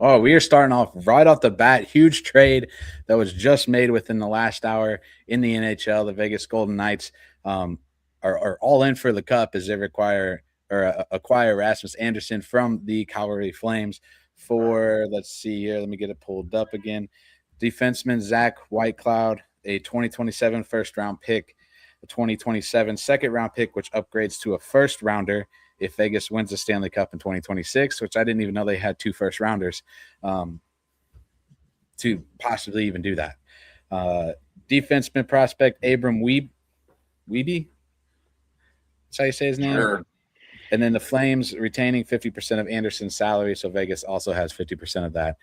Oh, we are starting off right off the bat. Huge trade that was just made within the last hour in the NHL. The Vegas Golden Knights are all in for the cup as they acquire Rasmus Anderson from the Calgary Flames for, let's see here, let me get it pulled up again. Defenseman Zach Whitecloud, a 2027 first round pick, a 2027 second round pick, which upgrades to a first rounder if Vegas wins the Stanley Cup in 2026, which I didn't even know they had 2 first rounders to possibly even do that. Defenseman prospect Abram Weeby. That's how you say his name? Sure. And then the Flames retaining 50% of Anderson's salary, so Vegas also has 50% of that.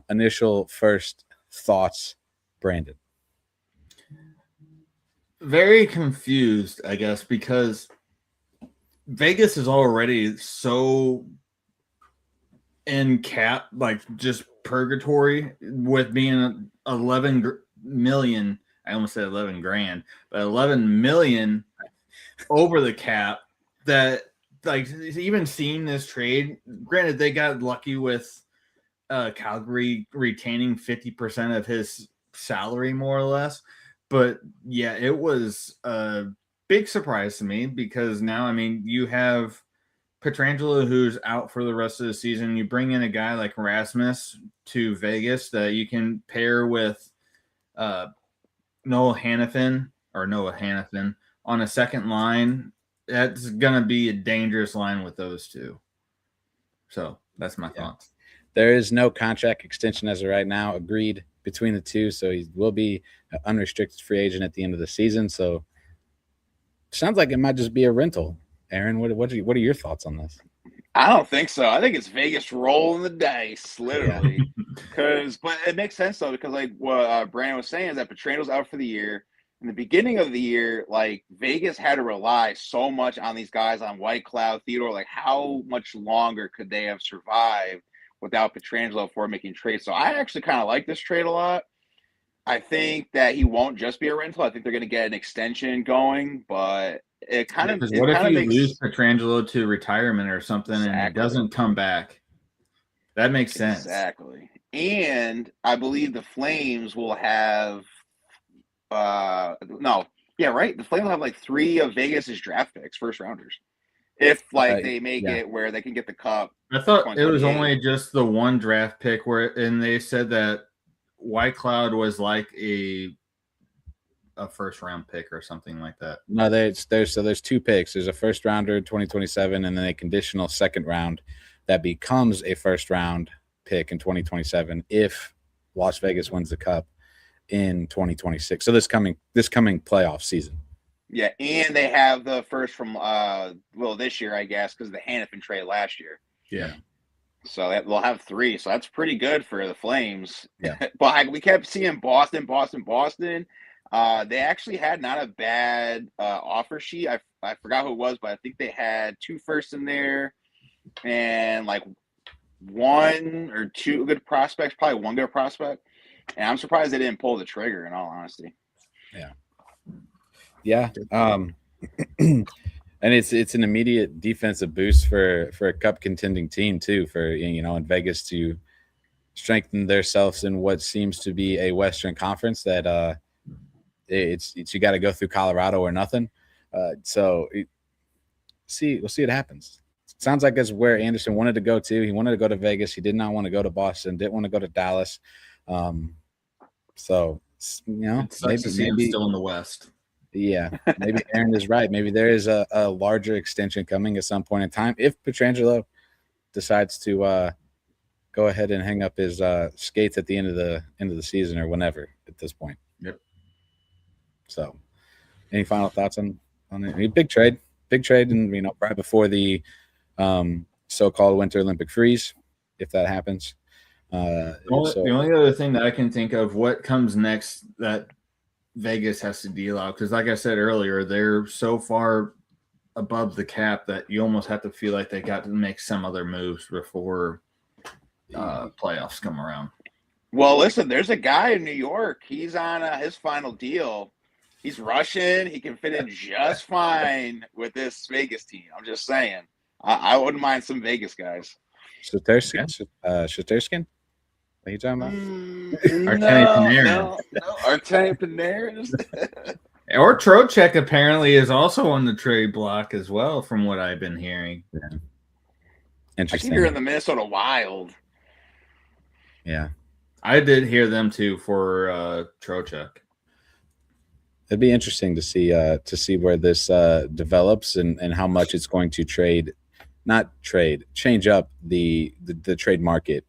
Initial first thoughts, Brandon? Very confused, I guess, because Vegas is already so in cap, like just purgatory with being 11 million. I almost said 11 grand, but 11 million over the cap that, like, even seeing this trade, granted, they got lucky with Calgary retaining 50% of his salary, more or less. But yeah, it was a big surprise to me because now, I mean, you have Pietrangelo who's out for the rest of the season. You bring in a guy like Rasmus to Vegas that you can pair with Noah Hannafin on a second line. That's going to be a dangerous line with those two. So that's my thoughts. There is no contract extension as of right now agreed between the two, so he will be an unrestricted free agent at the end of the season. So sounds like it might just be a rental. Aaron, what are your thoughts on this? I don't think so. I think it's Vegas rolling the dice, literally. But it makes sense though, because like what Brandon was saying is that Petrano's out for the year. In the beginning of the year, like Vegas had to rely so much on these guys, on Whitecloud, Theodore. Like, how much longer could they have survived without Pietrangelo before making trades? So I actually kind of like this trade a lot. I think that he won't just be a rental. I think they're going to get an extension going, but it kind of what if you lose Pietrangelo to retirement or something and it doesn't come back? That makes sense. Exactly. And I believe the Flames will have the Flames will have like 3 of Vegas's draft picks, first rounders, if they make it where they can get the cup. I thought it was only just the one draft pick and they said that Whitecloud was like a first round pick or something like that. No, there's 2 picks. There's a first rounder in 2027 and then a conditional second round that becomes a first round pick in 2027 if Las Vegas wins the cup in 2026. So this coming playoff season. Yeah, and they have the first from this year, I guess, because of the Hannafin trade last year. Yeah. So they'll have 3. So that's pretty good for the Flames. Yeah. But we kept seeing Boston. They actually had not a bad offer sheet. I forgot who it was, but I think they had 2 firsts in there and like 1 or 2 good prospects, probably 1 good prospect. And I'm surprised they didn't pull the trigger, in all honesty. Yeah. Yeah. And it's an immediate defensive boost for a cup contending team too, for in Vegas to strengthen themselves in what seems to be a Western Conference that it's you got to go through Colorado or nothing. We'll see what happens. It sounds like that's where Anderson wanted to go to. He wanted to go to Vegas. He did not want to go to Boston. Didn't want to go to Dallas. Maybe still in the West. Yeah, maybe Aaron is right. Maybe there is a larger extension coming at some point in time if Pietrangelo decides to go ahead and hang up his skates at the end of the season or whenever at this point. Yep. So, any final thoughts on it? I mean, big trade, and right before the so-called Winter Olympic freeze, if that happens. The only other thing that I can think of, what comes next that Vegas has to deal out, because like I said earlier, they're so far above the cap that you almost have to feel like they got to make some other moves before playoffs come around. Well, listen, there's a guy in New York. He's on his final deal. He's Russian. He can fit in just fine with this Vegas team. I'm just saying. I wouldn't mind some Vegas guys. Shuterskin? What are you talking about? Artemi Panarin. No, Artemi Panarin. Or Trocheck apparently is also on the trade block as well, from what I've been hearing. Yeah. I keep Interesting. hearing the Minnesota Wild. Yeah. I did hear them too for Trocheck. It'd be interesting to see where this develops and how much it's going to change up the trade market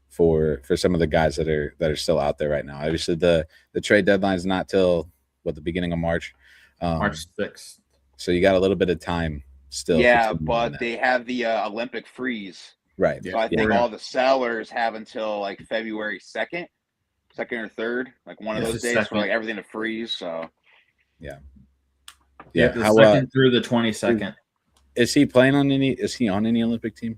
for some of the guys that are still out there right now. Obviously, the trade deadline is not till the beginning of March. March 6th. So you got a little bit of time still. Yeah, but they have the Olympic freeze. Right. So I think all the sellers have until like February 2nd or 3rd, like one of those days for like everything to freeze. So yeah. The 2nd through the 22nd. Is he playing on any? Is he on any Olympic team?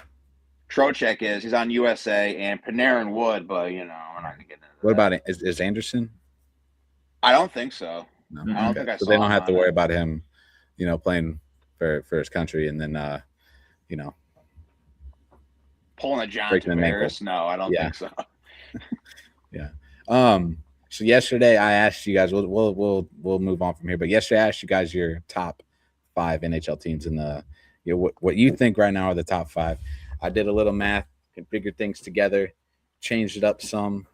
Trocheck is. He's on USA, and Panarin would, but we're not gonna get into that. What about it? Is Anderson? I don't think so. No. I don't think I so saw they don't have to him. worry about him, playing for his country and then pulling a John breaking an ankle. Tavares. No, I don't think so. Yeah. So yesterday I asked you guys. We'll move on from here. But yesterday I asked you guys your top 5 NHL teams in the what you think right now are the top 5. I did a little math, configured things together, changed it up some,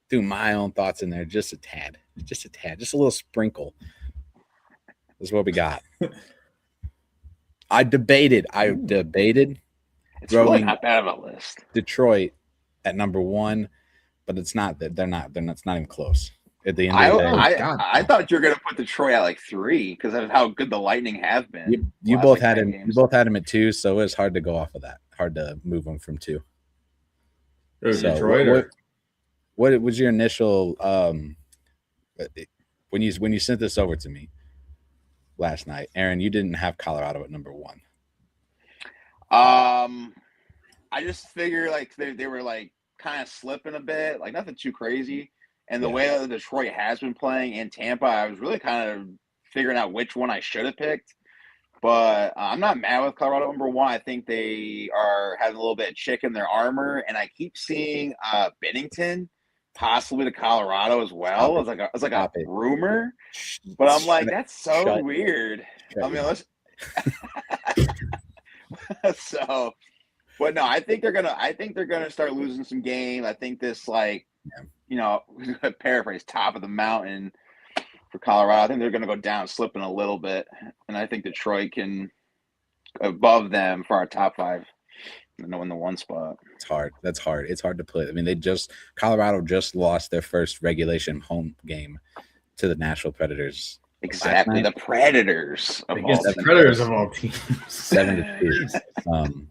threw my own thoughts in there, just a tad, just a little sprinkle. This is what we got. I debated. It's really not bad of a list. Detroit at number 1, but it's not that they're not even close. At the end of the day, I thought you were going to put Detroit at like 3 because of how good the Lightning have been. You both had him. You both had him at 2, so it was hard to go off of that. Hard to move him from 2. So Detroit. What was your initial when you sent this over to me last night, Aaron? You didn't have Colorado at number 1. I just figured like they were like kind of slipping a bit, like nothing too crazy. And the way that Detroit has been playing in Tampa, I was really kind of figuring out which one I should have picked. But I'm not mad with Colorado number 1. I think they are having a little bit of chick in their armor, and I keep seeing Bennington possibly to Colorado as well. It's like a rumor, but I'm like, that's so weird. I mean, let's. So, but no, I think they're gonna start losing some games. I think this paraphrase, top of the mountain for Colorado. I think they're gonna go down, slipping a little bit, and I think Detroit can above them for our top 5. In the 1 spot. It's hard. That's hard. It's hard to play. I mean, Colorado just lost their first regulation home game to the Nashville Predators. Exactly, the Predators of all teams. 7-2.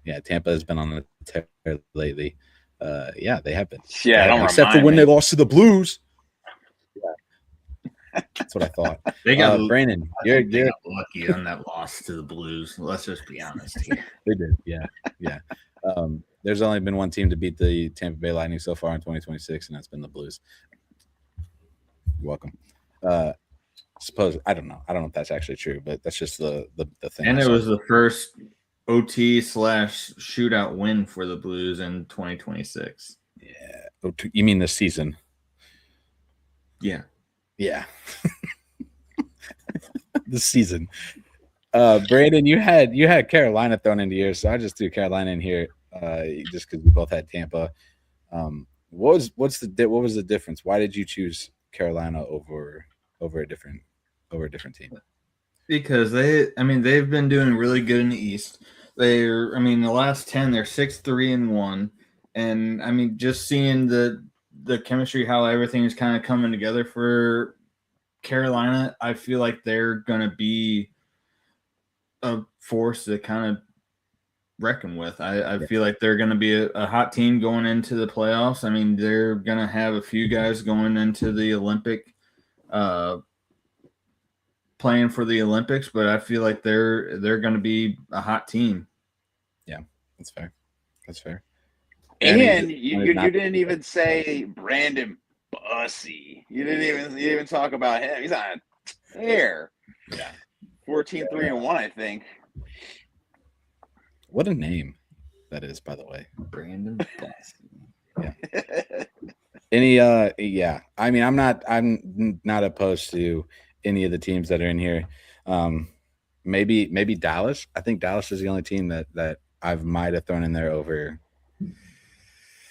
Yeah, Tampa has been on the tear lately. Yeah, they have been. Yeah, except for when they lost to the Blues. That's what I thought. They got Brandon. They got lucky on that loss to the Blues. Let's just be honest here. They did. Yeah. There's only been one team to beat the Tampa Bay Lightning so far in 2026, and that's been the Blues. You're welcome. I don't know if that's actually true, but that's just the thing. And it was the first OT/shootout win for the Blues in 2026. Yeah. You mean this season? Yeah. This season. Brandon, you had Carolina thrown into yours, so I just threw Carolina in here just because we both had Tampa. What was the difference? Why did you choose Carolina over a different team? Because they've been doing really good in the East. The last 10, they're 6-3-1, and just seeing the chemistry, how everything is kind of coming together for Carolina, I feel like they're gonna be a force to kind of reckon with. I feel like they're gonna be a hot team going into the playoffs. I mean, they're gonna have a few guys going into the Olympic, playing for the Olympics, but I feel like they're gonna be a hot team. Yeah, that's fair. And you didn't even say Brandon Bussy. You didn't even talk about him. He's on a tear. Yeah. 14-3-1, I think. What a name. that is, by the way. Brandon Boston. Yeah. I mean, I'm not opposed to any of the teams that are in here. Maybe Dallas. I think Dallas is the only team that I might have thrown in there over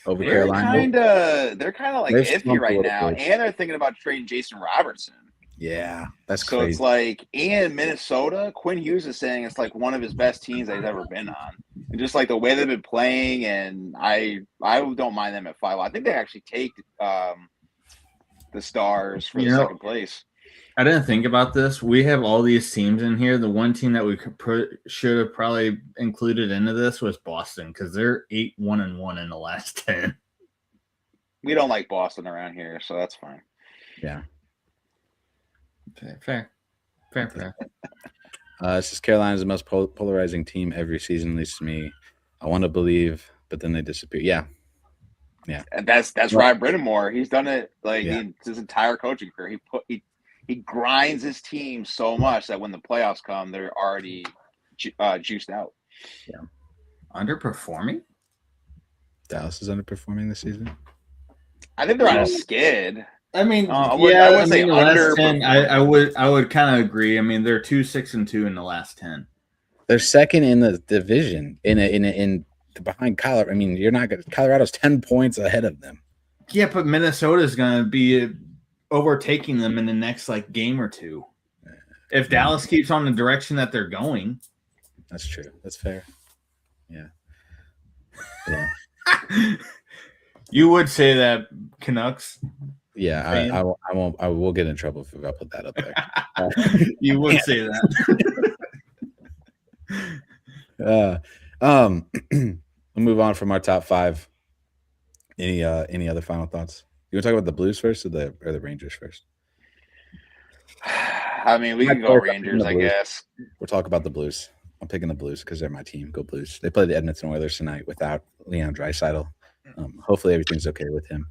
Carolina. They're kind of like They've iffy slumped a right little now, bit. and they're thinking about trading Jason Robertson. Yeah, that's So crazy. it's like, and Minnesota, Quinn Hughes is saying it's like one of his best teams that he's ever been on, and just like the way they've been playing, and I don't mind them at 5. I think they actually take the Stars for the second place. I didn't think about this. We have all these teams in here. The one team that we should have probably included into this was Boston because they're 8-1-1 in the last 10. We don't like Boston around here, so that's fine. Yeah. Fair. This is Carolina's the most polarizing team every season, at least to me. I want to believe, but then they disappear. Yeah. And that's Ryan Brindamore. He's done it his entire coaching career. He grinds his team so much that when the playoffs come, they're already juiced out. Yeah. Underperforming? Dallas is underperforming this season. I think they're on a skid. I mean, I wouldn't say the last 10. underperforming. I would kind of agree. I mean, they're 2-6-2 in the last 10. They're second in the division in behind Colorado. I mean, you're not going. Colorado's 10 points ahead of them. Yeah, but Minnesota's going to be overtaking them in the next game or two. If Dallas keeps on the direction that they're going. That's true. That's fair. Yeah. You would say that Canucks. Yeah, I won't. I will get in trouble if I put that up there. You would say that. We'll move on from our top 5. Any other final thoughts? You want to talk about the Blues first or the Rangers first? I mean, we can go Rangers, I guess. We'll talk about the Blues. I'm picking the Blues because they're my team. Go Blues. They play the Edmonton Oilers tonight without Leon Draisaitl. Hopefully everything's okay with him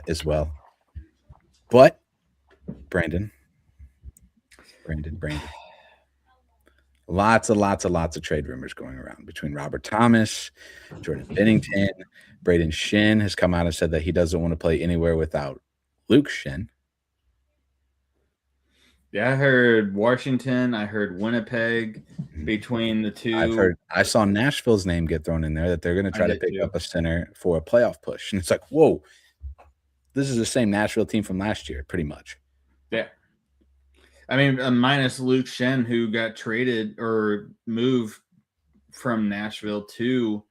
as well. But Brandon. Lots of trade rumors going around between Robert Thomas, Jordan Binnington. Braden Shin has come out and said that he doesn't want to play anywhere without Luke Shin. Yeah, I heard Washington. I heard Winnipeg between the two. I saw Nashville's name get thrown in there that they're going to try to pick up a center for a playoff push. And it's like, whoa, this is the same Nashville team from last year, pretty much. Yeah. I mean, minus Luke Shen, who got traded or moved from Nashville to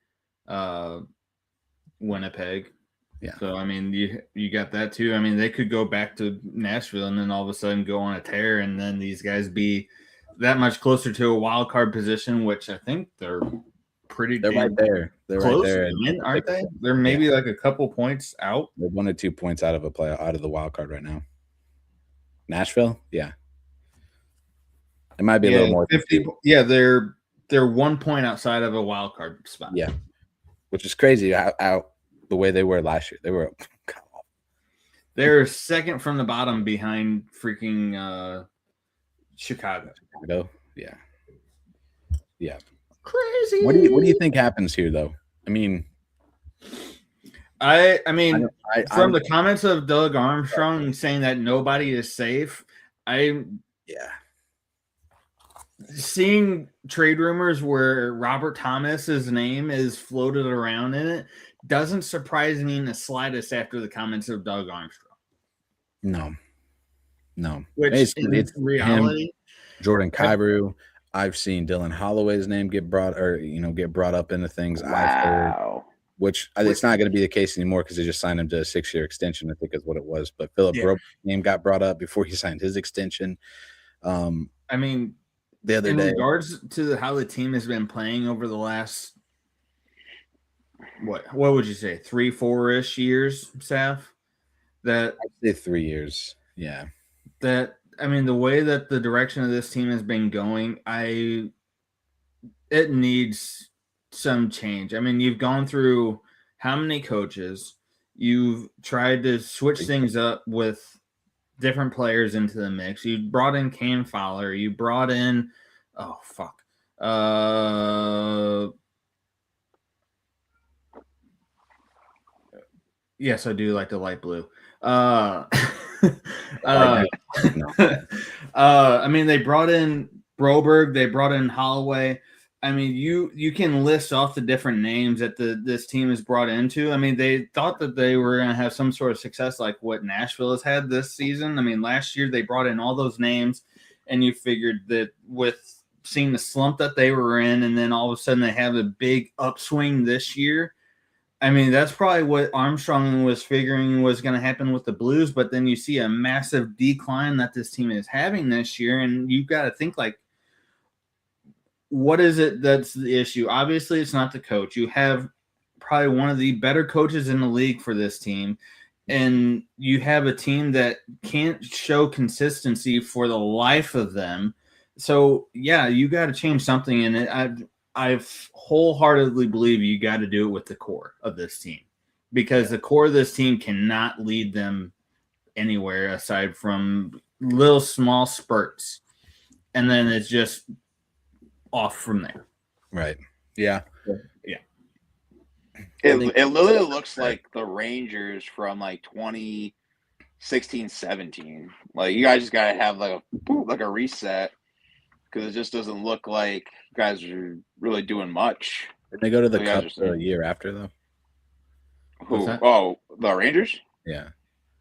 Winnipeg. Yeah. So, I mean, you got that too. I mean, they could go back to Nashville and then all of a sudden go on a tear, and then these guys be that much closer to a wild card position, which I think they're pretty. They're right there. They're close, right there, aren't they? They're maybe like a couple points out. They're 1 or 2 points out of the wild card right now. Nashville, yeah. It might be a little more. 50. Yeah, they're 1 point outside of a wild card spot. Yeah, which is crazy. How the way they were last year, they're second from the bottom behind freaking Chicago. Yeah. Crazy. What do you think happens here, though? I mean, from the comments of Doug Armstrong saying that nobody is safe, seeing trade rumors where Robert Thomas's name is floated around in it doesn't surprise me in the slightest after the comments of Doug Armstrong. No. Which it's reality. Him, Jordan Kyrou. I've seen Dylan Holloway's name get brought up into things. Wow. I've heard, which it's not going to be the case anymore because they just signed him to a 6-year extension, I think is what it was. But Philip Brober's name got brought up before he signed his extension. I mean, the other day, in regards to how the team has been playing over the last, what would you say, 3-4-ish years, Saf? That I'd say 3 years. Yeah. That, I mean, the way that the direction of this team has been going, it needs some change. I mean, you've gone through how many coaches? You've tried to switch things up with different players into the mix. You brought in Cam Fowler. You brought in, Yes, I do like the light blue. I mean, they brought in Broberg, they brought in Holloway. I mean, you can list off the different names that this team is brought into. I mean, they thought that they were going to have some sort of success like what Nashville has had this season. I mean, last year they brought in all those names, and you figured that with seeing the slump that they were in, and then all of a sudden they have a big upswing this year. I mean, that's probably what Armstrong was figuring was going to happen with the Blues, but then you see a massive decline that this team is having this year, and you've got to think, like, what is it that's the issue? Obviously, it's not the coach. You have probably one of the better coaches in the league for this team, and you have a team that can't show consistency for the life of them. So, yeah, you got to change something in it. I wholeheartedly believe you got to do it with the core of this team, because the core of this team cannot lead them anywhere aside from little small spurts, and then it's just off from there. Right. Yeah. Yeah. It literally looks like the Rangers from like 2016, 17. Like, you guys just gotta have like a reset, because it just doesn't look like you guys are really doing much. Did they go to the Cup a year after though? Who? Oh, the Rangers? Yeah.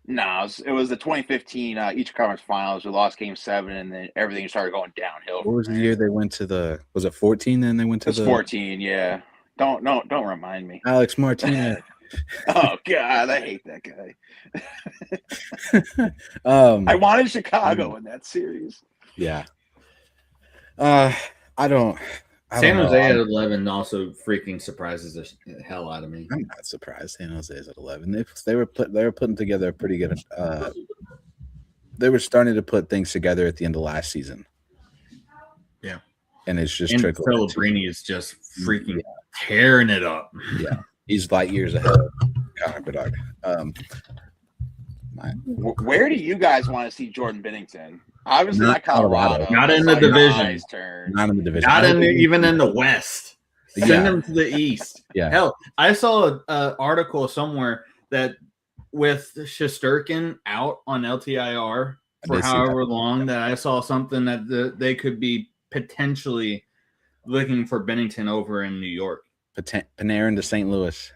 No, it was the 2015 Eastern Conference Finals. We lost Game 7, and then everything started going downhill. What was the year they went to the? Was it 14? Then they went to the 14. Yeah. Don't remind me. Alex Martinez. Oh God, I hate that guy. I wanted Chicago in that series. Yeah. I don't. San Jose at 11 also freaking surprises the hell out of me. I'm not surprised. San Jose is at 11. They were putting together a pretty good. They were starting to put things together at the end of last season. Yeah, and it's just trickled. Pellegrini is just freaking tearing it up. Yeah, he's light years ahead of Connor Bedard. Where do you guys want to see Jordan Binnington? Obviously, not Colorado. Not in the division. Not in the division. Not even in the West. Send them to the East. Yeah. Hell, I saw an article somewhere that with Shesterkin out on LTIR for however long, that I saw something that they could be potentially looking for Binnington over in New York. Panarin to St. Louis.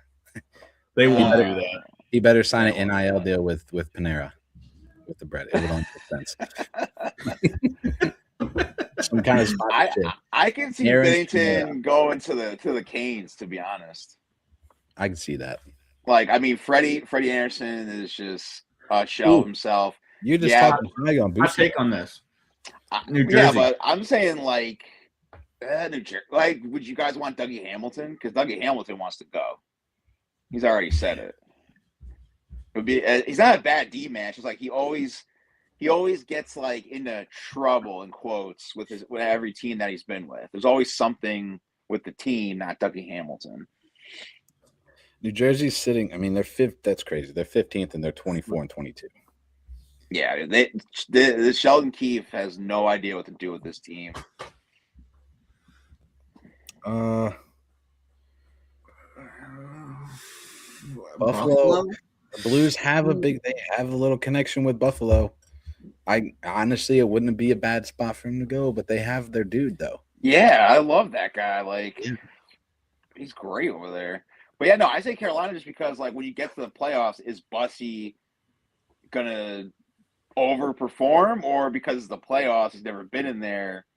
They won't do that. He better sign an NIL deal with Panera. With the bread, it would only make sense. Some kind of I can see Binnington going to the Canes, to be honest. I can see that. Like, I mean, Freddie Anderson is just a shell himself. You're just talking high on Booster. My take on this. New Jersey. Yeah, but I'm saying like New Jersey. Like, would you guys want Dougie Hamilton? Because Dougie Hamilton wants to go. He's already said it. He's not a bad D man. It's just like he always gets like into trouble in quotes with every team that he's been with. There's always something with the team, not Dougie Hamilton. New Jersey's sitting. I mean, they're fifth. That's crazy. They're 15th and they're 24 and 22. Yeah, the Sheldon Keefe has no idea what to do with this team. Buffalo. The Blues have they have a little connection with Buffalo. I honestly, it wouldn't be a bad spot for him to go, but they have their dude though. Yeah, I love that guy. Like, he's great over there. But yeah, no, I say Carolina just because, like, when you get to the playoffs, is Bussy gonna overperform, or because it's the playoffs, he's never been in there,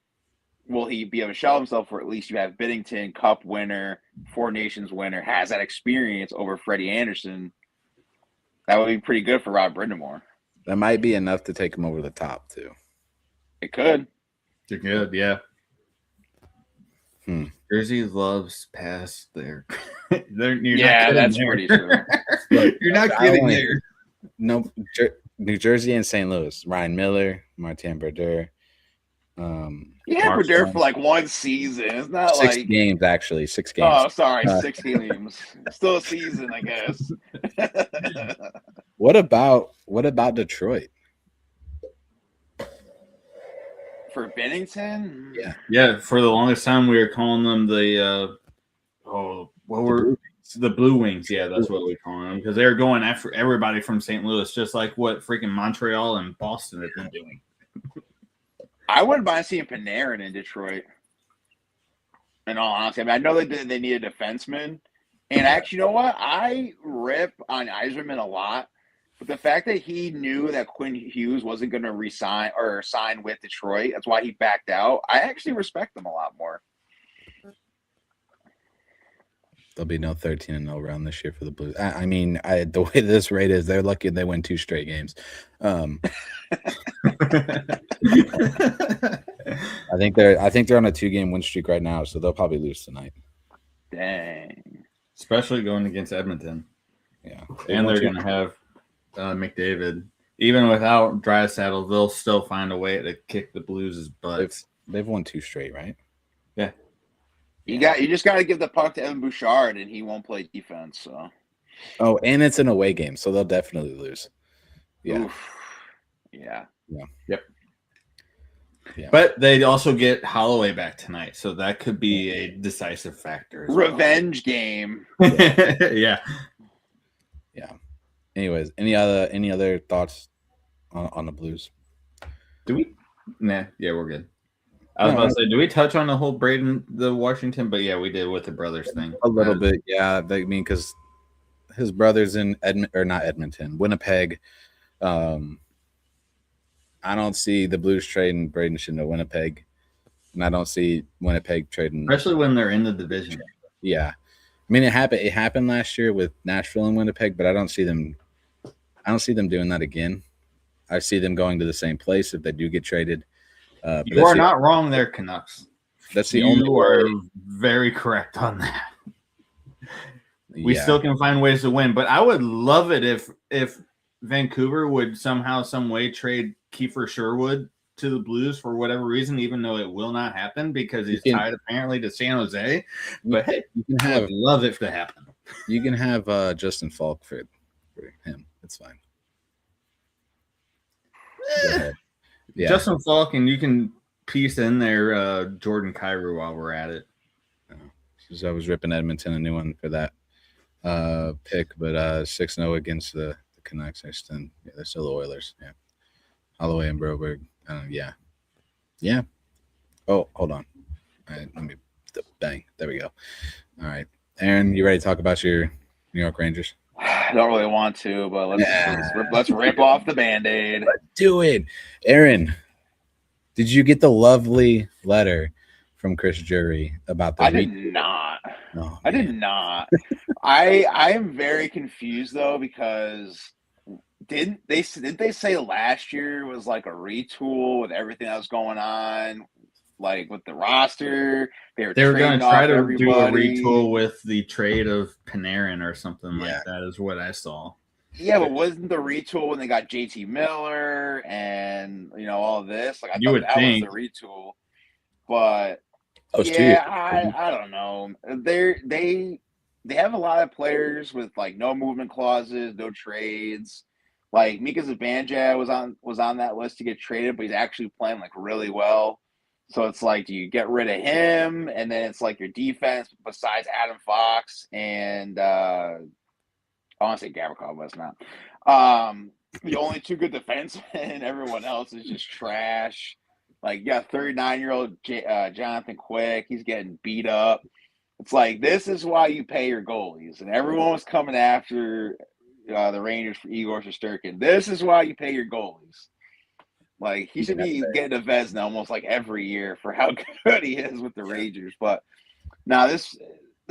will he be able to show himself? Or at least you have Binnington, Cup winner, Four Nations winner, has that experience over Freddie Anderson. That would be pretty good for Rob Brindamore. That might be enough to take him over the top, too. It could. It could, yeah. Jersey loves pass there. That's pretty true. You're not getting there. No, New Jersey and St. Louis. Ryan Miller, Martin Brodeur. Brodeur for like one season. It's not 6 like games, actually. 6 games. Oh, sorry, 6 games. Still a season, I guess. What about Detroit? For Binnington? Yeah. For the longest time we were calling them the The Blue Wings, yeah, that's what we call them, because they're going after everybody from St. Louis, just like what freaking Montreal and Boston have been doing. I wouldn't mind seeing Panarin in Detroit. In all honesty, I mean, I know they need a defenseman, and actually, you know what? I rip on Yzerman a lot, but the fact that he knew that Quinn Hughes wasn't going to resign or sign with Detroit, that's why he backed out. I actually respect him a lot more. There'll be no 13-0 round this year for the Blues. I mean, the way this rate is, they're lucky they win 2 straight games. I think they're on a 2-game win streak right now, so they'll probably lose tonight. Dang. Especially going against Edmonton. Yeah. And they're going to have McDavid. Even without Draisaitl, they'll still find a way to kick the Blues' butts. They've won 2 straight, right? Yeah. You just got to give the puck to Evan Bouchard, and he won't play defense. So. Oh, and it's an away game, so they'll definitely lose. Yeah. Oof. Yeah. Yep. Yeah. But they also get Holloway back tonight, so that could be a decisive factor. Revenge game. Yeah. Yeah. Anyways, any other thoughts on the Blues? Do we? Nah. Yeah, we're good. I was about to say, do we touch on the whole Braden, the Washington? But yeah, we did with the brothers thing. A little bit, yeah. I mean, because his brother's in Winnipeg. I don't see the Blues trading Braden Shin to Winnipeg, and I don't see Winnipeg trading, especially when they're in the division. Yeah, I mean, it happened last year with Nashville and Winnipeg, but I don't see them doing that again. I see them going to the same place if they do get traded. You are not wrong there, Canucks. That's the only way. You are very correct on that. We still can find ways to win, but I would love it if Vancouver would somehow, some way trade Kiefer Sherwood to the Blues for whatever reason, even though it will not happen because he's tied apparently to San Jose. But hey, I would love it to happen. You can have Justin Falk for him. It's fine. Yeah. Justin Falk, and you can piece in there Jordan Kyrou while we're at it. So I was ripping Edmonton a new one for that pick, but 6-0 against the Canucks. They're still the Oilers. Yeah, Holloway and Broberg. Yeah. Oh, hold on. All right, let me bang. There we go. All right, Aaron, you ready to talk about your New York Rangers? I don't really want to, but let's rip off the Band-Aid. Let's do it. Aaron, did you get the lovely letter from Chris Jury about the I did not. I am very confused though, because didn't they say last year was like a retool with everything that was going on, like with the roster? They were going to try to do a retool with the trade of Panarin or something like that, is what I saw. Yeah, but wasn't the retool when they got JT Miller and all this? Like I thought that was the retool, but I don't know. They have a lot of players with like no movement clauses, no trades. Like Mika Zibanejad was on that list to get traded, but he's actually playing like really well. So it's like, do you get rid of him? And then it's like your defense besides Adam Fox and I want to say Gavrikov, but it's not. The only 2 good defensemen, and everyone else is just trash. Like, you got 39-year-old Jonathan Quick. He's getting beat up. It's like, this is why you pay your goalies. And everyone was coming after the Rangers for Igor Shesterkin. This is why you pay your goalies. Like, he should be getting a Vezina almost like every year for how good he is with the Rangers. But now this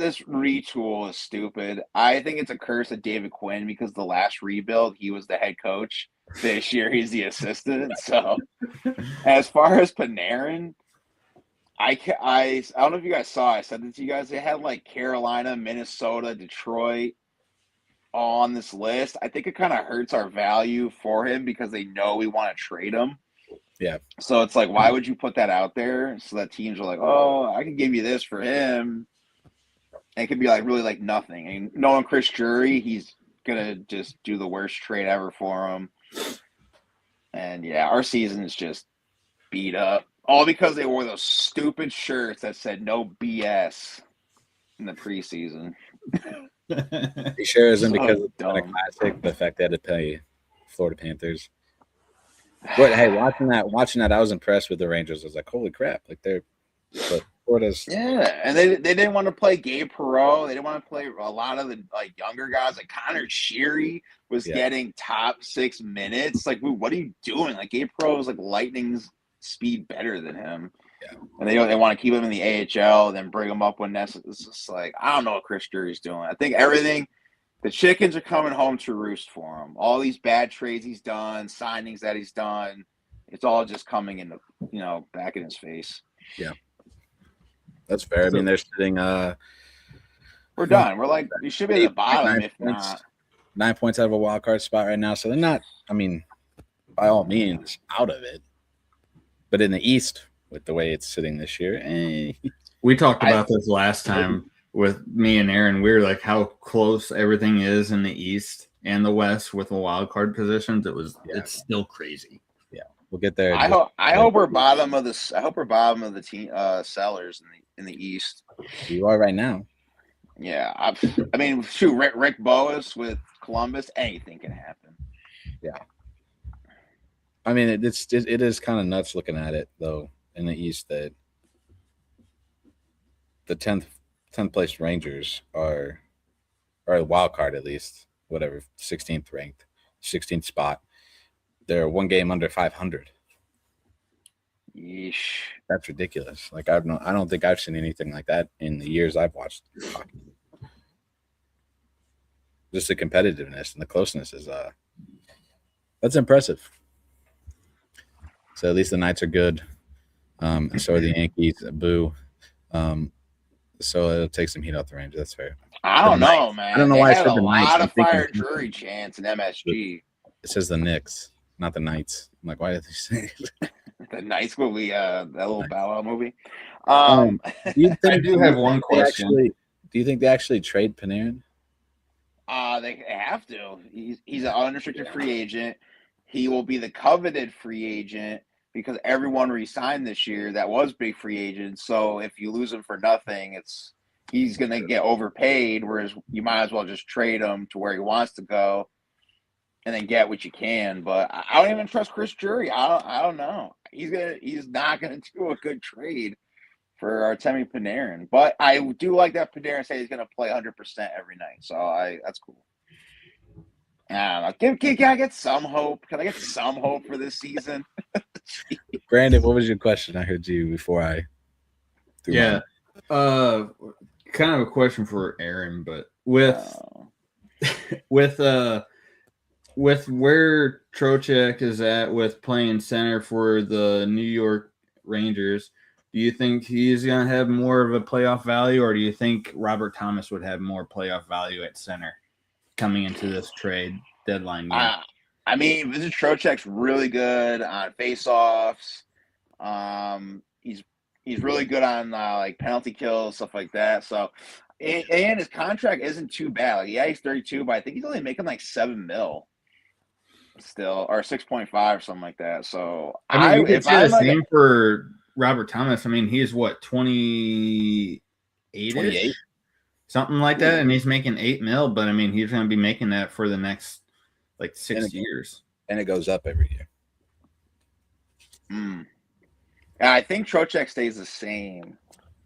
retool is stupid. I think it's a curse of David Quinn, because the last rebuild, he was the head coach. This year, he's the assistant. So, as far as Panarin, I don't know if you guys saw. I said this to you guys. They had like Carolina, Minnesota, Detroit all on this list. I think it kind of hurts our value for him because they know we want to trade him. Yeah. So it's like, why would you put that out there so that teams are like, oh, I can give you this for him? And it could be like really like nothing. And knowing Chris Jury, he's gonna just do the worst trade ever for him. And yeah, our season is just beat up. All because they wore those stupid shirts that said no BS in the preseason. He sure isn't So because of the Winter dumb. Classic. The fact they had to play Florida Panthers. But hey, watching that, I was impressed with the Rangers. I was like, holy crap! Like but Florida's Yeah, and they didn't want to play Gabe Perreault. They didn't want to play a lot of the like younger guys. Like Connor Sheary was getting top 6 minutes. Like, what are you doing? Like Gabe Perreault was like lightning's speed better than him. Yeah. And they want to keep him in the AHL, then bring him up when necessary. It's just like I don't know what Chris Drury's doing. I think everything. The chickens are coming home to roost for him. All these bad trades he's done, signings that he's done, it's all just coming in the back in his face. Yeah. That's fair. I mean, they're sitting. We're done. We're like we should be at the bottom, if not 9 points out of a wild card spot right now. So they're not. I mean, by all means, out of it. But in the East, with the way it's sitting this year, we talked about this last time with me and Aaron. We were like how close everything is in the East and the West with the wild card positions. It's still crazy. Yeah, we'll get there. I hope we're bottom of the. I hope we're bottom of the team sellers in the East. You are right now. Yeah, I mean, shoot, Rick Boas with Columbus, anything can happen. Yeah, I mean, it is kind of nuts looking at it though in the East that the 10th place Rangers are a wild card at least, whatever, 16th ranked, 16th spot. They're one game under 500. Yeesh. That's ridiculous. Like I don't think I've seen anything like that in the years I've watched hockey. Just the competitiveness and the closeness is that's impressive. So at least the Knights are good. And so are the Yankees. Boo. So it'll take some heat off the Rangers. That's fair. I don't know, man. I don't know why I said the Knights. A lot of fire thinking, Drury chance in MSG. It says the Knicks, not the Knights. I'm like, why did they say it? The Knights movie, that little Bow Wow movie. Do you think, I do have one question. Do you think they actually trade Panarin? They have to. He's an unrestricted free agent. He will be the coveted free agent because everyone re-signed this year that was big free agents. So if you lose him for nothing, he's going to get overpaid, whereas you might as well just trade him to where he wants to go and then get what you can. But I don't even trust Chris Drury. I don't know. He's not going to do a good trade for Artemi Panarin. But I do like that Panarin said he's going to play 100% every night. So that's cool. I don't know. Can I get some hope? Can I get some hope for this season? Brandon, what was your question? I heard you before I threw Yeah. Kind of a question for Aaron, but with where Trocheck is at with playing center for the New York Rangers, do you think he's going to have more of a playoff value, or do you think Robert Thomas would have more playoff value at center coming into this trade deadline game? I mean, Vincent Trocheck's really good on faceoffs. He's really good on like penalty kills, stuff like that. So, and his contract isn't too bad. Like, yeah, he's 32, but I think he's only making like $7 million still, or 6.5 or something like that. So, I mean, you could say the same for Robert Thomas. I mean, he's what, 28? Something like that, and he's making $8 million. But I mean, he's going to be making that for the next like 6 years, and it goes up every year. I think Trocheck stays the same.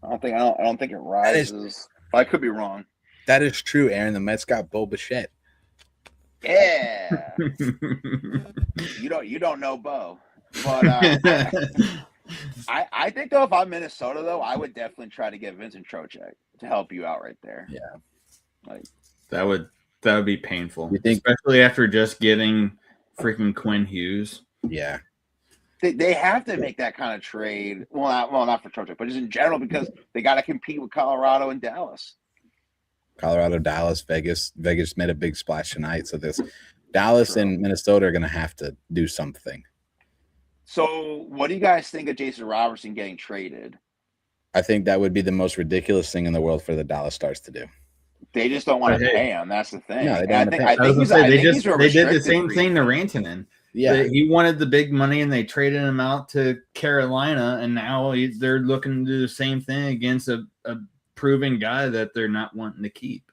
I don't think it rises. But I could be wrong. That is true, Aaron. The Mets got Bo Bichette. Yeah. you don't know Bo, but I think though if I'm Minnesota though, I would definitely try to get Vincent Trocheck to help you out right there. Yeah, like that would be painful. You think, especially after just getting freaking Quinn Hughes. Yeah. They have to make that kind of trade. Well, not for Trocheck, but just in general because they got to compete with Colorado and Dallas. Colorado, Dallas, Vegas. Vegas made a big splash tonight, so this Dallas and Minnesota are going to have to do something. So, what do you guys think of Jason Robertson getting traded? I think that would be the most ridiculous thing in the world for the Dallas Stars to do. They just don't want to pay him. That's the thing. No, they did the same thing to Rantanen. Yeah, he wanted the big money, and they traded him out to Carolina, and now they're looking to do the same thing against a proven guy that they're not wanting to keep.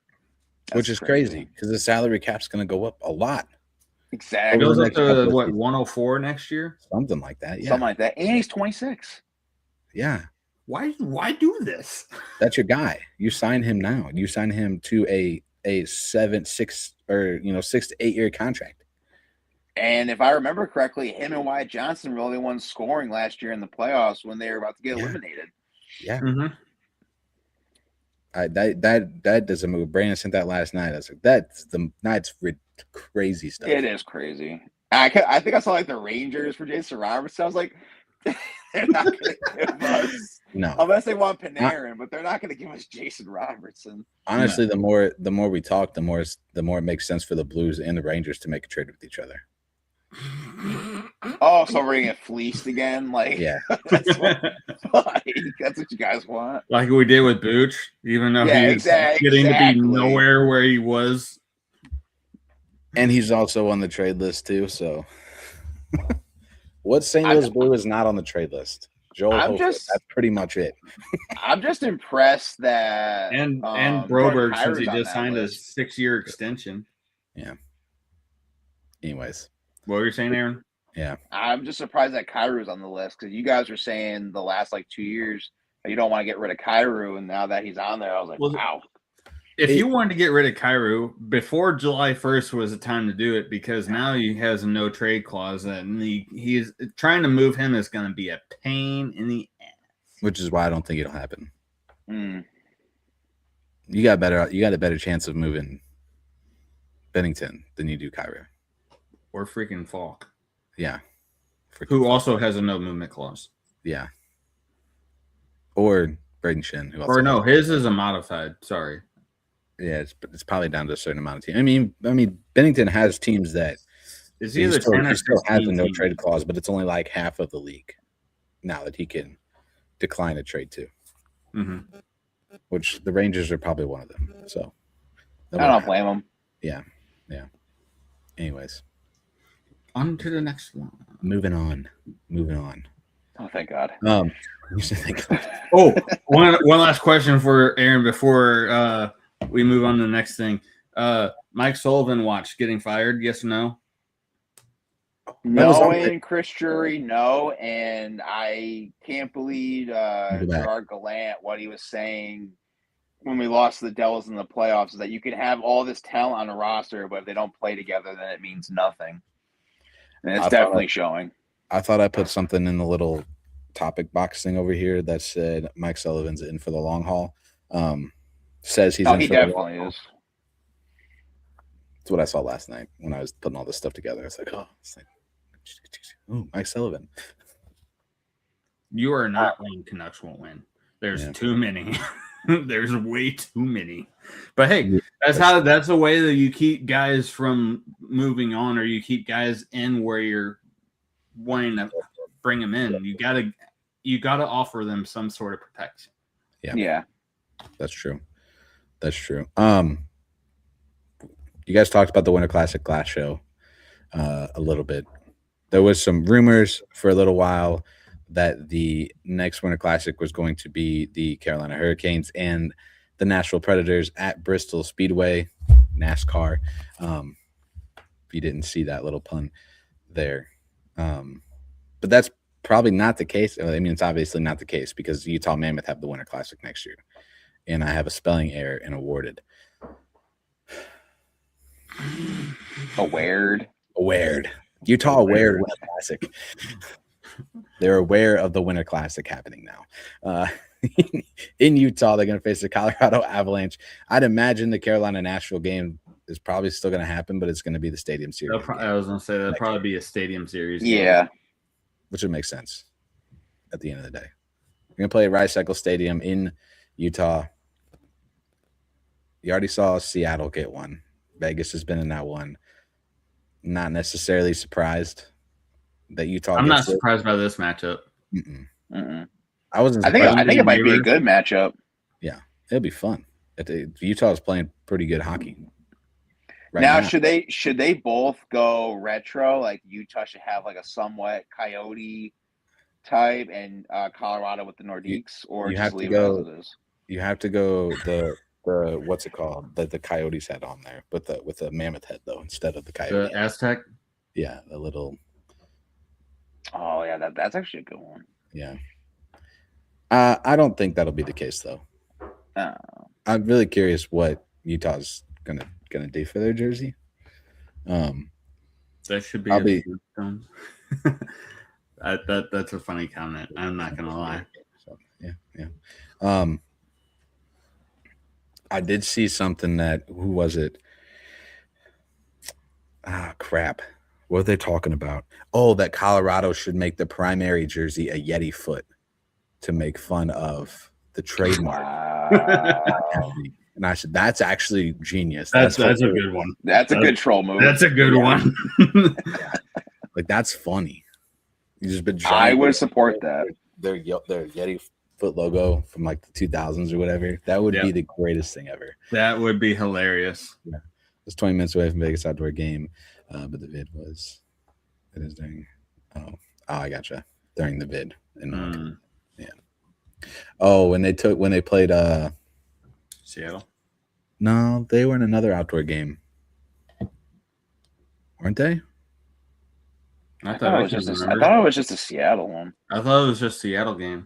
which is crazy because the salary cap's going to go up a lot. Exactly. It goes up to what, 104 next year? Something like that. Yeah. Something like that. And he's 26. Yeah. Why do this? That's your guy. You sign him now. You sign him to a 6 to 8 year contract. And if I remember correctly, him and Wyatt Johnson were the only ones scoring last year in the playoffs when they were about to get eliminated. Yeah. Mm-hmm. That doesn't move. Brandon sent that last night. I was like, that's crazy stuff. It is crazy. I think I saw like the Rangers for Jason Roberts. I was like, they're not going to give us. No, unless they want Panarin, but they're not going to give us Jason Robertson. Honestly, the more we talk, the more it makes sense for the Blues and the Rangers to make a trade with each other. Oh, so we're gonna get fleeced again? Like, yeah, that's what you guys want. Like we did with Booch, even though he's getting to be nowhere where he was. And he's also on the trade list too. So, what St. Louis Blue is not on the trade list? Joel, that's pretty much it. I'm just impressed that and Broberg, since he just signed a 6-year extension. Yeah. Anyways, what were you saying, Aaron? Yeah, I'm just surprised that Kyrie's on the list because you guys were saying the last 2 years you don't want to get rid of Kyrie, and now that he's on there, I was like, wow. If you wanted to get rid of Kyrie before July 1st was the time to do it, because now he has a no trade clause, and he's trying to move him is going to be a pain in the ass. Which is why I don't think it'll happen. Mm. You got a better chance of moving Bennington than you do Kyrie. Or freaking Falk. Yeah. Who also has a no movement clause. Yeah. Or Braden Shin. His is a modified. Sorry. Yeah, it's probably down to a certain amount of teams. I mean, Bennington has teams that is either still has a no trade clause, but it's only like half of the league now that he can decline a trade to. Mm-hmm. Which the Rangers are probably one of them. So I don't blame them. Yeah. Anyways, on to the next one. Moving on. Oh, thank God. You should think. Oh, one last question for Aaron before we move on to the next thing. Mike Sullivan watch getting fired? Yes or no? No, and Chris Drury, no, and I can't believe Gerard Gallant, what he was saying when we lost to the Devils in the playoffs, is that you can have all this talent on a roster, but if they don't play together, then it means nothing. And it's definitely showing. I thought I put something in the little topic box thing over here that said Mike Sullivan's in for the long haul. Says he's in he for definitely is. That's what I saw last night when I was putting all this stuff together. It's like, Mike Sullivan. You are not wrong. Canucks won't win. There's too many. There's way too many. But hey, that's the way that you keep guys from moving on, or you keep guys in where you're wanting to bring them in. You gotta offer them some sort of protection. Yeah. That's true. You guys talked about the Winter Classic last show a little bit. There was some rumors for a little while that the next Winter Classic was going to be the Carolina Hurricanes and the Nashville Predators at Bristol Speedway, NASCAR. If you didn't see that little pun there. But that's probably not the case. I mean, it's obviously not the case because Utah Mammoth have the Winter Classic next year. And I have a spelling error in awarded. Awared. Utah aware Winter Classic. They're aware of the Winter Classic happening now. In Utah, they're going to face the Colorado Avalanche. I'd imagine the Carolina-Nashville game is probably still going to happen, but it's going to be the Stadium Series. I was going to say that'll probably be a Stadium Series. Yeah. Which would make sense at the end of the day. We're going to play at Rice-Eccles Stadium in Utah. You already saw Seattle get one. Vegas has been in that one. Not necessarily surprised that Utah. I'm not surprised by this matchup. I wasn't. I think it might be a good matchup. Yeah, it'll be fun. Utah is playing pretty good hockey. Now, should they both go retro? Like Utah should have like a somewhat Coyote type, and Colorado with the Nordiques, or you just have to leave go, it as it is. You have to go what's it called? The Coyotes had on there, with the mammoth head though instead of the The coyote. Aztec. Yeah, the little. Oh yeah, that's actually a good one. Yeah. I don't think that'll be the case though. I'm really curious what Utah's gonna do for their jersey. That should be. That's a funny comment. I'm not gonna lie. So, yeah. I did see something that who was it? Crap. What are they talking about? Oh, that Colorado should make the primary jersey a Yeti foot to make fun of the trademark. Wow. And I said, that's actually genius. That's a good one. That's a good troll move. That's a good one. Like, that's funny. You just been I would support that. Their Yeti foot logo from like the 2000s or whatever. That would be the greatest thing ever. That would be hilarious. Yeah. It's 20 minutes away from Vegas outdoor game, but the vid it is during. Oh, I gotcha. During the vid. Yeah. Oh, when they played Seattle. No, they were in another outdoor game, weren't they? I thought it was just a Seattle one. I thought it was just a Seattle game.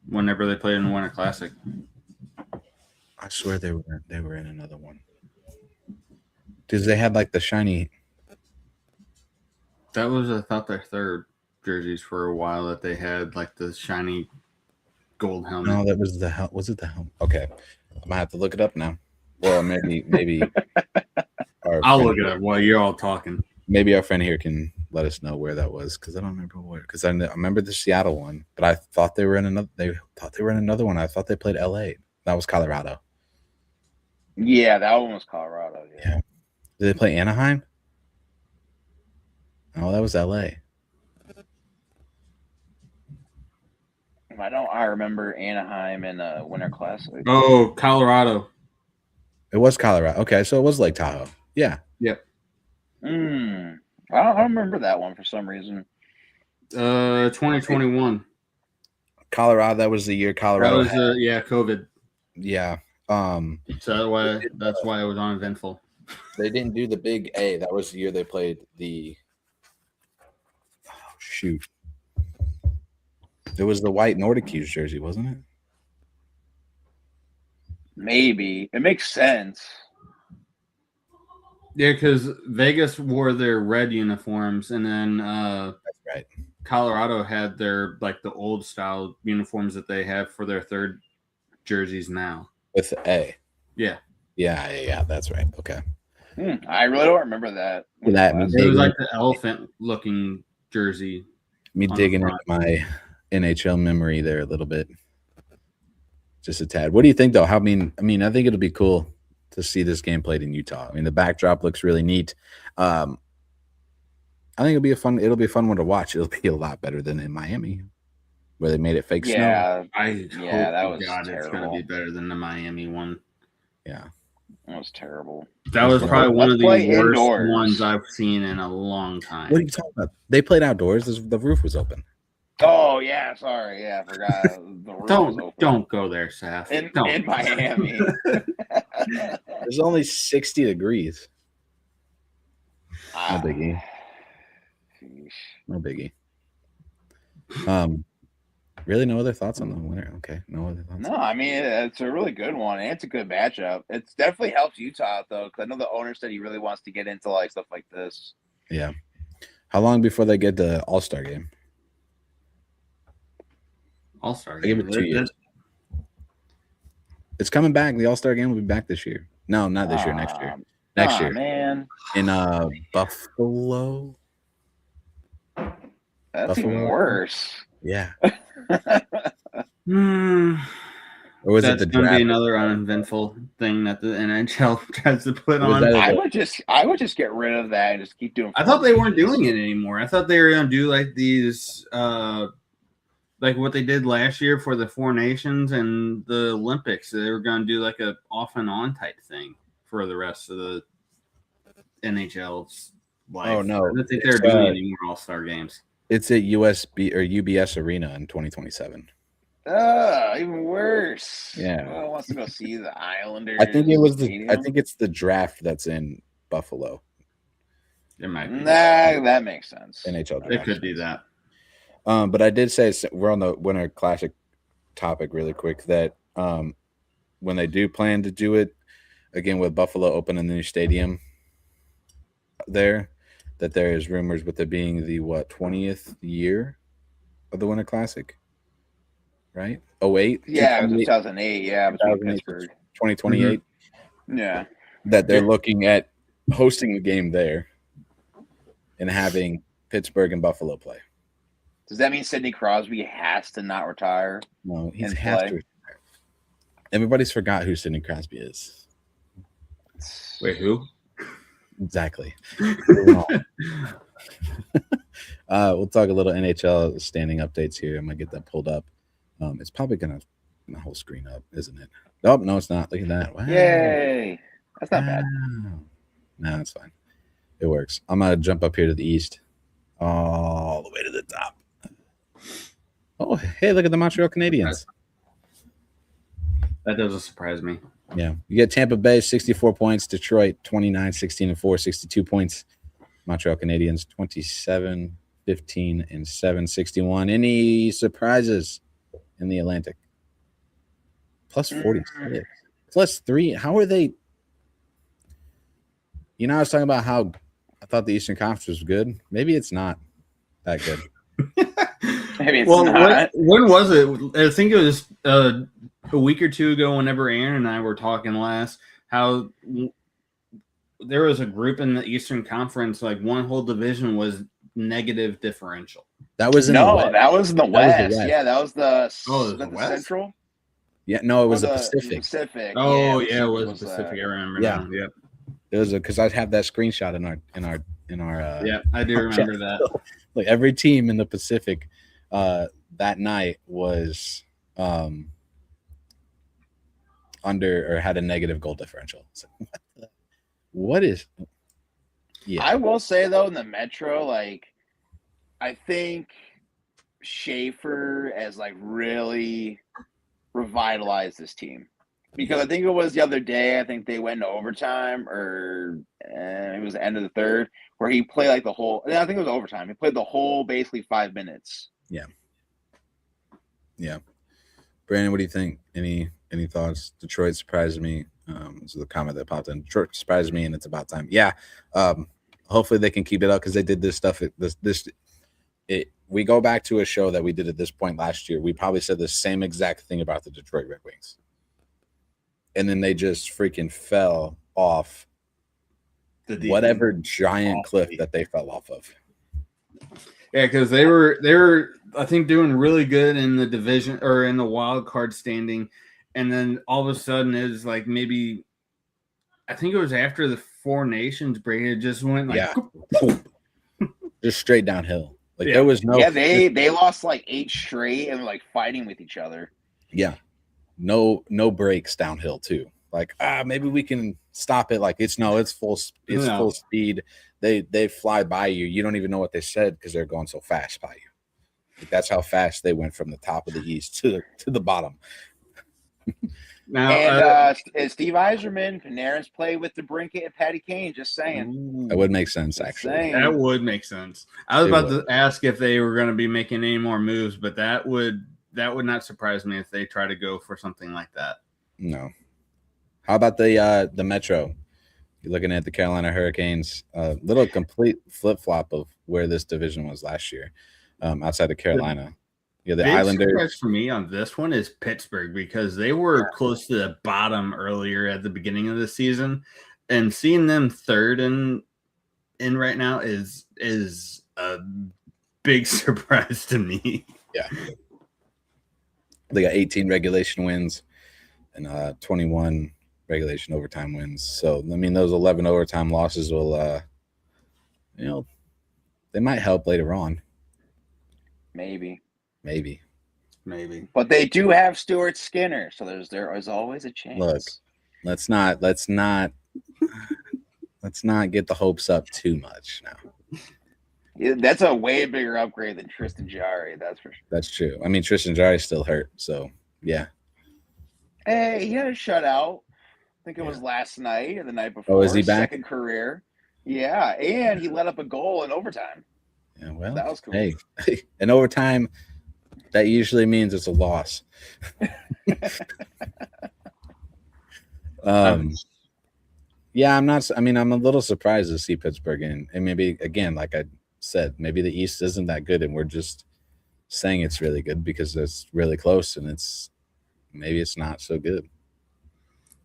Whenever they played in the Winter Classic. I swear they were in another one. Because they had like the shiny. That was, I thought, their third jerseys for a while, that they had like the shiny gold helmet. No, that was was it the helmet? Okay. I'm gonna have to look it up now. Well, maybe I'll look it up while you're all talking. Maybe our friend here can let us know where that was, because I don't remember where. Because I remember the Seattle one, but I thought they were in another. They thought they were in another one. I thought they played L.A. That was Colorado. Yeah, that one was Colorado. Yeah. Did they play Anaheim? Oh, that was L.A. I remember Anaheim and Winter Classic. Oh, Colorado. It was Colorado. Okay, so it was Lake Tahoe. Yeah. Yep. I don't remember that one for some reason. 2021. Colorado. That was the year Colorado. That was COVID. Yeah. So that's why it was uneventful. They didn't do the big A. That was the year they played the. Oh, shoot. It was the white Nordic Hughes jersey, wasn't it? Maybe. It makes sense. Yeah, because Vegas wore their red uniforms, and then that's right. Colorado had their the old style uniforms that they have for their third jerseys now. With the A. Yeah. Yeah. That's right. Okay. I really don't remember that. It was like the elephant looking jersey. Me digging into my NHL memory there a little bit. Just a tad. What do you think though? I think it'll be cool to see this game played in Utah. I mean, the backdrop looks really neat. I think it'll be a fun one to watch. It'll be a lot better than in Miami, where they made it fake snow. That was terrible. It's gonna be better than the Miami one. Yeah. That was terrible. That was probably one of the worst ones I've seen in a long time. What are you talking about? They played outdoors. The roof was open. Oh yeah, sorry. Yeah, I forgot. The roof was open. Don't go there, Seth. In Miami. There's only 60 degrees. No biggie. No biggie. Really, no other thoughts on the winner? Okay, no other thoughts. No, I mean it's a really good one, and it's a good matchup. It's definitely helps Utah out though, because I know the owner said he really wants to get into stuff like this. Yeah. How long before they get the All-Star game? All-Star game. I give it 2 years. It's coming back. The All-Star game will be back this year. No, not this year. Next year. Next year, man. In Buffalo. That's even worse. Yeah. Or was it the draft? Be another uneventful thing that the NHL tries to put on. I would just get rid of that and just keep doing. I thought they weren't doing it anymore. I thought they were going to do these, what they did last year for the Four Nations and the Olympics. They were going to do a off and on type thing for the rest of the NHL's life. Oh no, I don't think they're doing any more All-Star games. It's at UBS Arena in 2027. Even worse. Yeah. Who wants to go see the Islanders? I think stadium? it's the draft that's in Buffalo. It might be. Nah, that makes sense. NHL It draft. could be that. But I did say we're on the Winter Classic topic really quick that when they do plan to do it again with Buffalo opening the new stadium there, that there is rumors with it being the 20th year of the Winter Classic, right? 08? Yeah, it was 2008. Yeah, between 2008, Pittsburgh. 2028. Yeah. That they're looking at hosting a game there and having Pittsburgh and Buffalo play. Does that mean Sidney Crosby has to not retire? No, he and has play? to retire. Everybody's forgot who Sidney Crosby is. Wait, who? Exactly. We'll talk a little NHL standing updates here. I'm gonna get that pulled up. It's probably gonna my whole screen up, isn't it? Oh no, it's not. Look at that. Wow. Yay! That's not bad. No, it's fine. It works. I'm gonna jump up here to the east, all the way to the top. Oh, hey, look at the Montreal Canadiens. That doesn't surprise me. Yeah, you get Tampa Bay 64 points, Detroit 29, 16 and 4, 62 points. Montreal Canadiens 27, 15 and 7, 61. Any surprises in the Atlantic? Plus 46, plus 3. How are they? You know, I was talking about how I thought the Eastern Conference was good. Maybe it's not that good. Maybe it's not. When was it? I think it was a week or two ago whenever Aaron and I were talking last, how there was a group in the Eastern Conference, like one whole division was negative differential. That was in the West. That was in the West. West. Yeah, that was the the West? Central. Yeah, no, it was the Pacific. Pacific. Oh, yeah, it was Pacific. I remember. Yeah. Now. Yep. It was because I have that screenshot in our yeah, I do remember that. Like every team in the Pacific that night was under or had a negative goal differential. So, what is? Yeah, I will say though, in the Metro, like I think Schaefer has like really revitalized this team. Because I think it was the other day, I think they went into overtime, or it was the end of the third, where he played like the whole. I think it was overtime. He played the whole, basically 5 minutes. Yeah. Brandon, what do you think? Any thoughts? Detroit surprised me. This is the comment that popped in. Detroit surprised me, and it's about time. Yeah. Hopefully they can keep it up because they did this stuff. We go back to a show that we did at this point last year. We probably said the same exact thing about the Detroit Red Wings. And then they just freaking fell off whatever giant cliff that they fell off of. Yeah, because they were I think doing really good in the division or in the wild card standing, and then all of a sudden it was like maybe I think it was after the Four Nations break, it just went like just straight downhill. Like there was no they lost like 8 straight and were like fighting with each other. Yeah. No breaks downhill too. Like maybe we can stop it. Like it's full full speed. They fly by you. You don't even know what they said because they're going so fast by you. Like that's how fast they went from the top of the East to the bottom. Now and Steve Yzerman, Panarin's play with DeBrincat and Patty Kane. Just saying. That would make sense actually. That would make sense. I was about to ask if they were going to be making any more moves, but that would not surprise me if they try to go for something like that. No. How about the Metro? You're looking at the Carolina Hurricanes, little complete flip-flop of where this division was last year, outside of Carolina. Yeah, the Islanders. Surprise for me on this one is Pittsburgh because they were close to the bottom earlier at the beginning of the season, and seeing them third in right now is a big surprise to me. Yeah. They got 18 regulation wins and 21 regulation overtime wins. So, I mean, those 11 overtime losses will, they might help later on. Maybe. But they do have Stuart Skinner, so there is always a chance. Look, let's not get the hopes up too much now. That's a way bigger upgrade than Tristan Jarry. That's for sure. That's true. I mean, Tristan Jarry's still hurt, so yeah. Hey, he had a shutout. I think it Yeah. was last night or the night before. Oh, is he back? Second career. Yeah, and he let up a goal in overtime. Yeah, well, That was cool. Hey, in overtime, that usually means it's a loss. Yeah, I'm not. I mean, I'm a little surprised to see Pittsburgh in, and maybe again, like I said, maybe the East isn't that good, and we're just saying it's really good because it's really close, and maybe it's not so good.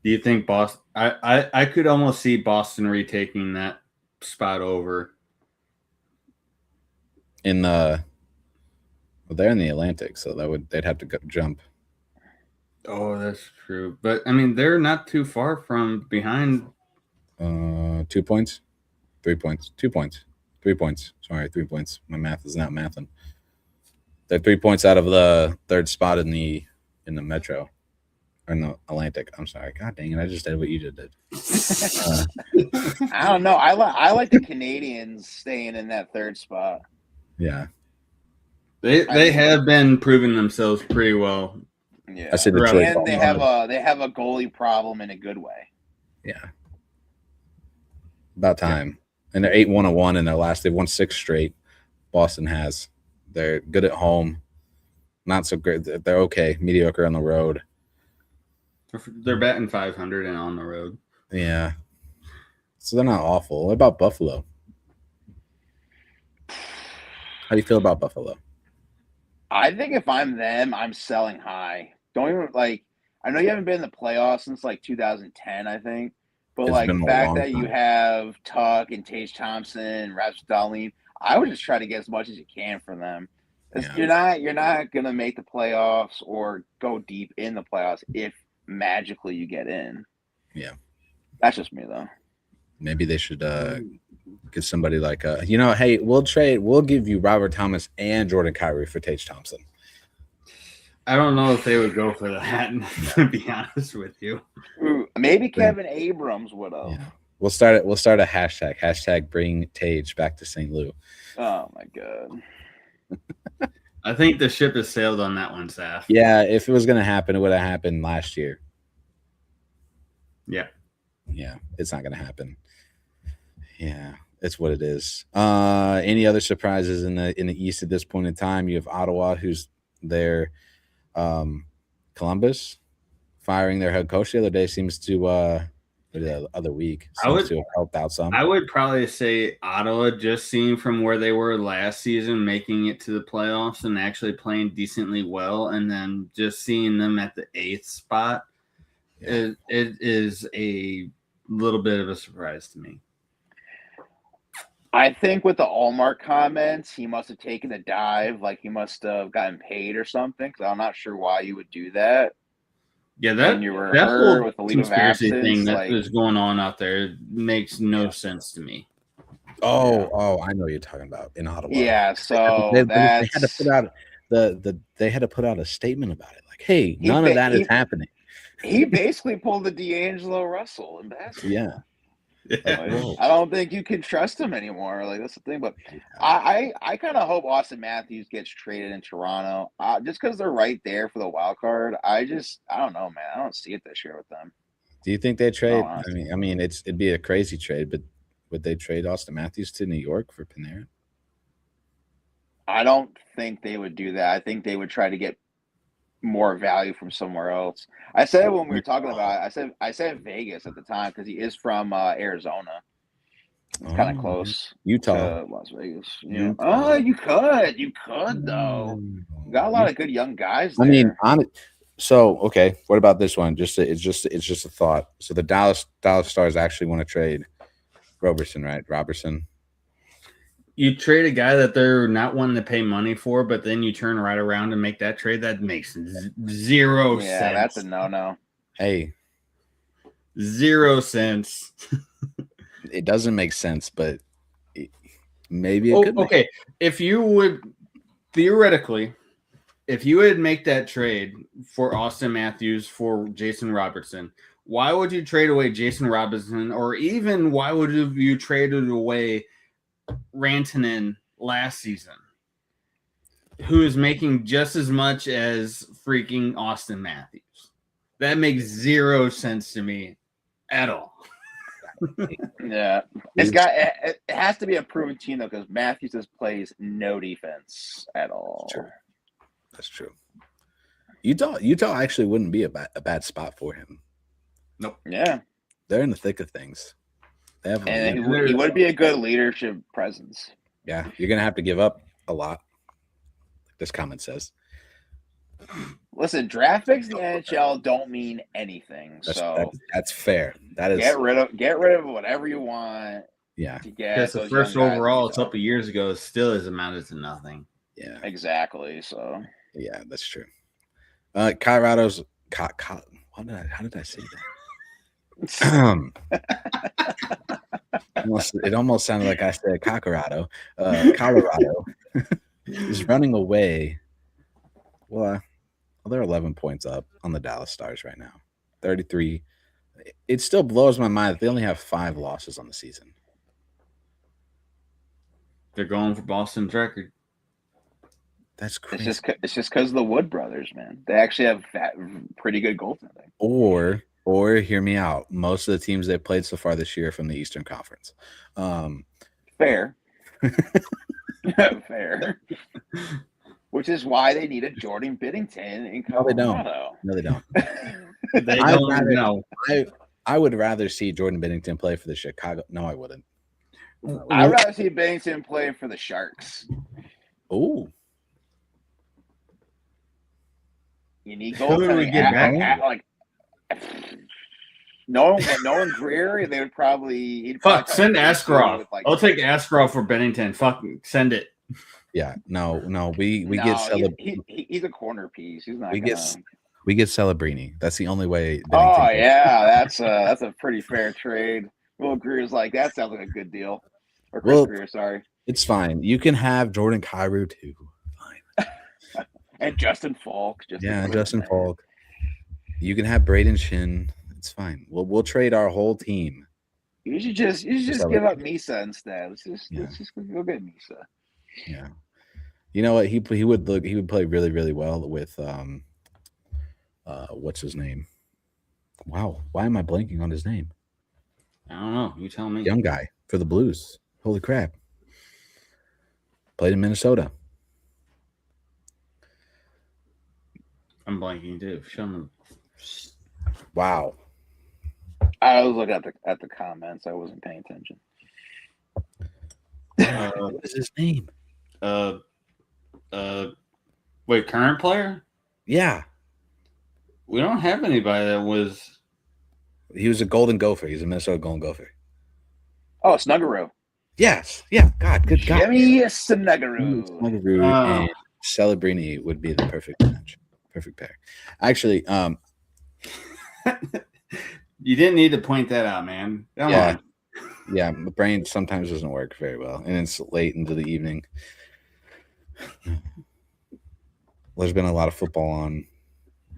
Do you think Boston? I could almost see Boston retaking that spot over. Well, they're in the Atlantic, so they'd have to jump. Oh, that's true. But I mean, they're not too far from behind. 2 points, 3 points, 2 points, 3 points. Sorry, 3 points. My math is not mathing. They're 3 points out of the third spot in the Metro, or in the Atlantic. I'm sorry. God dang it! I just did what you just did. I don't know. I like the Canadians staying in that third spot. Yeah, they have been proving themselves pretty well. Yeah, I said and they have a goalie problem in a good way. Yeah, about time. And they're 8-1-1 in their last. They've won 6 straight. Boston has. They're good at home. Not so great. They're okay. Mediocre on the road. They're batting .500 and on the road. Yeah. So they're not awful. What about Buffalo? How do you feel about Buffalo? I think if I'm them, I'm selling high. Don't even I know you haven't been in the playoffs since 2010, I think. But It's been the a fact long that you time. have Tuck and Tage Thompson, Rasmus Dahlin, I would just try to get as much as you can from them. Yeah. You're not gonna make the playoffs or go deep in the playoffs if magically you get in. Yeah. That's just me though. Maybe they should get somebody like hey, we'll give you Robert Thomas and Jordan Kyrou for Tage Thompson. I don't know if they would go for that, to be honest with you. Ooh, maybe Kevin Abrams would have. Yeah. We'll start a hashtag. Hashtag bring Tage back to St. Louis. Oh my god. I think the ship has sailed on that one, Saf. Yeah, if it was gonna happen, it would have happened last year. Yeah. Yeah, it's not gonna happen. Yeah, it's what it is. Any other surprises in the East at this point in time? You have Ottawa, who's there. Columbus firing their head coach the other day seems to the other week seems to have helped out some. I would probably say Ottawa, just seeing from where they were last season, making it to the playoffs and actually playing decently well, and then just seeing them at the 8th spot, it is a little bit of a surprise to me. I think with the Allmark comments, he must have taken a dive, he must have gotten paid or something. Because I'm not sure why you would do that. Yeah, that whole with the leave of absence thing that is going on out there makes no sense to me. Oh, I know what you're talking about in Ottawa. Yeah, so they had to put out they had to put out a statement about it. Like, hey, none of that is happening. He basically pulled the D'Angelo Russell in basketball. Yeah. I don't think you can trust him anymore. That's the thing. But I kind of hope Austin Matthews gets traded in Toronto, just because they're right there for the wild card. I don't know, man. I don't see it this year with them. Do you think they trade? I mean, it'd be a crazy trade, but would they trade Austin Matthews to New York for Panarin? I don't think they would do that. I think they would try to get more value from somewhere else. I said when we were talking about it, I said Vegas at the time because he is from Arizona. It's kind of close. Utah, Las Vegas. Yeah. Oh, you could though. You got a lot of good young guys there. I mean, so okay. What about this one? It's just a thought. So the Dallas Stars actually want to trade Robertson, right? Robertson. You trade a guy that they're not wanting to pay money for, but then you turn right around and make that trade. That makes zero sense. Yeah, that's a no-no. Hey, 0 cents. It doesn't make sense, but maybe it could. Okay, if you would theoretically, if you would make that trade for Austin Matthews for Jason Robertson, why would you trade away Jason Robertson, or even why would you trade away Rantanen last season who is making just as much as freaking Austin Matthews. That makes zero sense to me at all. Yeah, it has to be a proven team though, because Matthews just plays no defense at all. That's true. Utah actually wouldn't be a bad spot for him. Nope. Yeah, they're in the thick of things. They have, and he would be a good leadership presence. Yeah, you're gonna have to give up a lot. This comment says. Listen, draft picks in the NHL don't mean anything. That's fair. That is get rid of whatever you want. Yeah. Because the first overall a couple years ago still has amounted to nothing. Yeah. Exactly. So yeah, that's true. Colorado's how did I say that? It almost sounded like I said Colorado. Colorado is running away. Well, they're 11 points up on the Dallas Stars right now. 33. It still blows my mind that they only have 5 losses on the season. They're going for Boston's record. That's crazy. It's just because of the Wood brothers, man. They actually have pretty good goaltending. Or hear me out. Most of the teams they played so far this year are from the Eastern Conference. Fair. Fair. Which is why they need a Jordan Binnington in Colorado. No, they don't. They don't know. I would rather see Jordan Binnington play for the Chicago. No, I wouldn't. I'd rather see Binnington play for the Sharks. Oh. You need goaltending. Like Nolan Greer, they would probably send Askarov. I'll take Askarov for Binnington. Fucking send it. Yeah, no, we get he's a corner piece. He's not. We get Celebrini. That's the only way. Oh yeah, that's a pretty fair trade. Will Greer's like that sounds like a good deal. Or Chris Greer, sorry. It's fine. You can have Jordan Kyrou too. Fine. And Justin Falk. Justin Falk. You can have Braden Shin. It's fine. We'll trade our whole team. You should just give up Misa instead. Let's just go get Misa. Yeah. You know what? He would play really, really well with what's his name? Wow. Why am I blanking on his name? I don't know. You tell me. Young guy for the Blues. Holy crap. Played in Minnesota. I'm blanking too. Show me. Wow. I was looking at the comments. I wasn't paying attention. What is his name? Wait, current player? Yeah. We don't have anybody that was. He was a Golden Gopher. He's a Minnesota Golden Gopher. Oh, Snuggeroo. Yes. Yeah. God. Good God. Jimmy Snuggeroo. Snuggeroo and Celebrini would be the perfect match. Perfect pair. Actually, you didn't need to point that out, man. Come on. Yeah, my brain sometimes doesn't work very well, and it's late into the evening. There's been a lot of football on.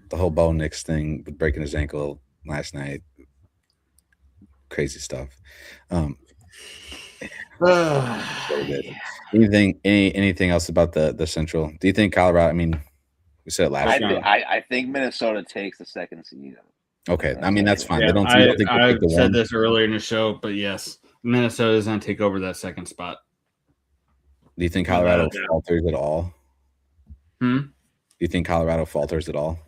The whole Bo Nix thing with breaking his ankle last night. Crazy stuff. Anything else about the Central? Do you think Colorado? I mean, we said it last year. I think Minnesota takes the second seed. Okay, I mean that's fine. Yeah, I said this earlier in the show, but yes, Minnesota is going to take over that second spot. Do you think Colorado falters at all? Do you think Colorado falters at all?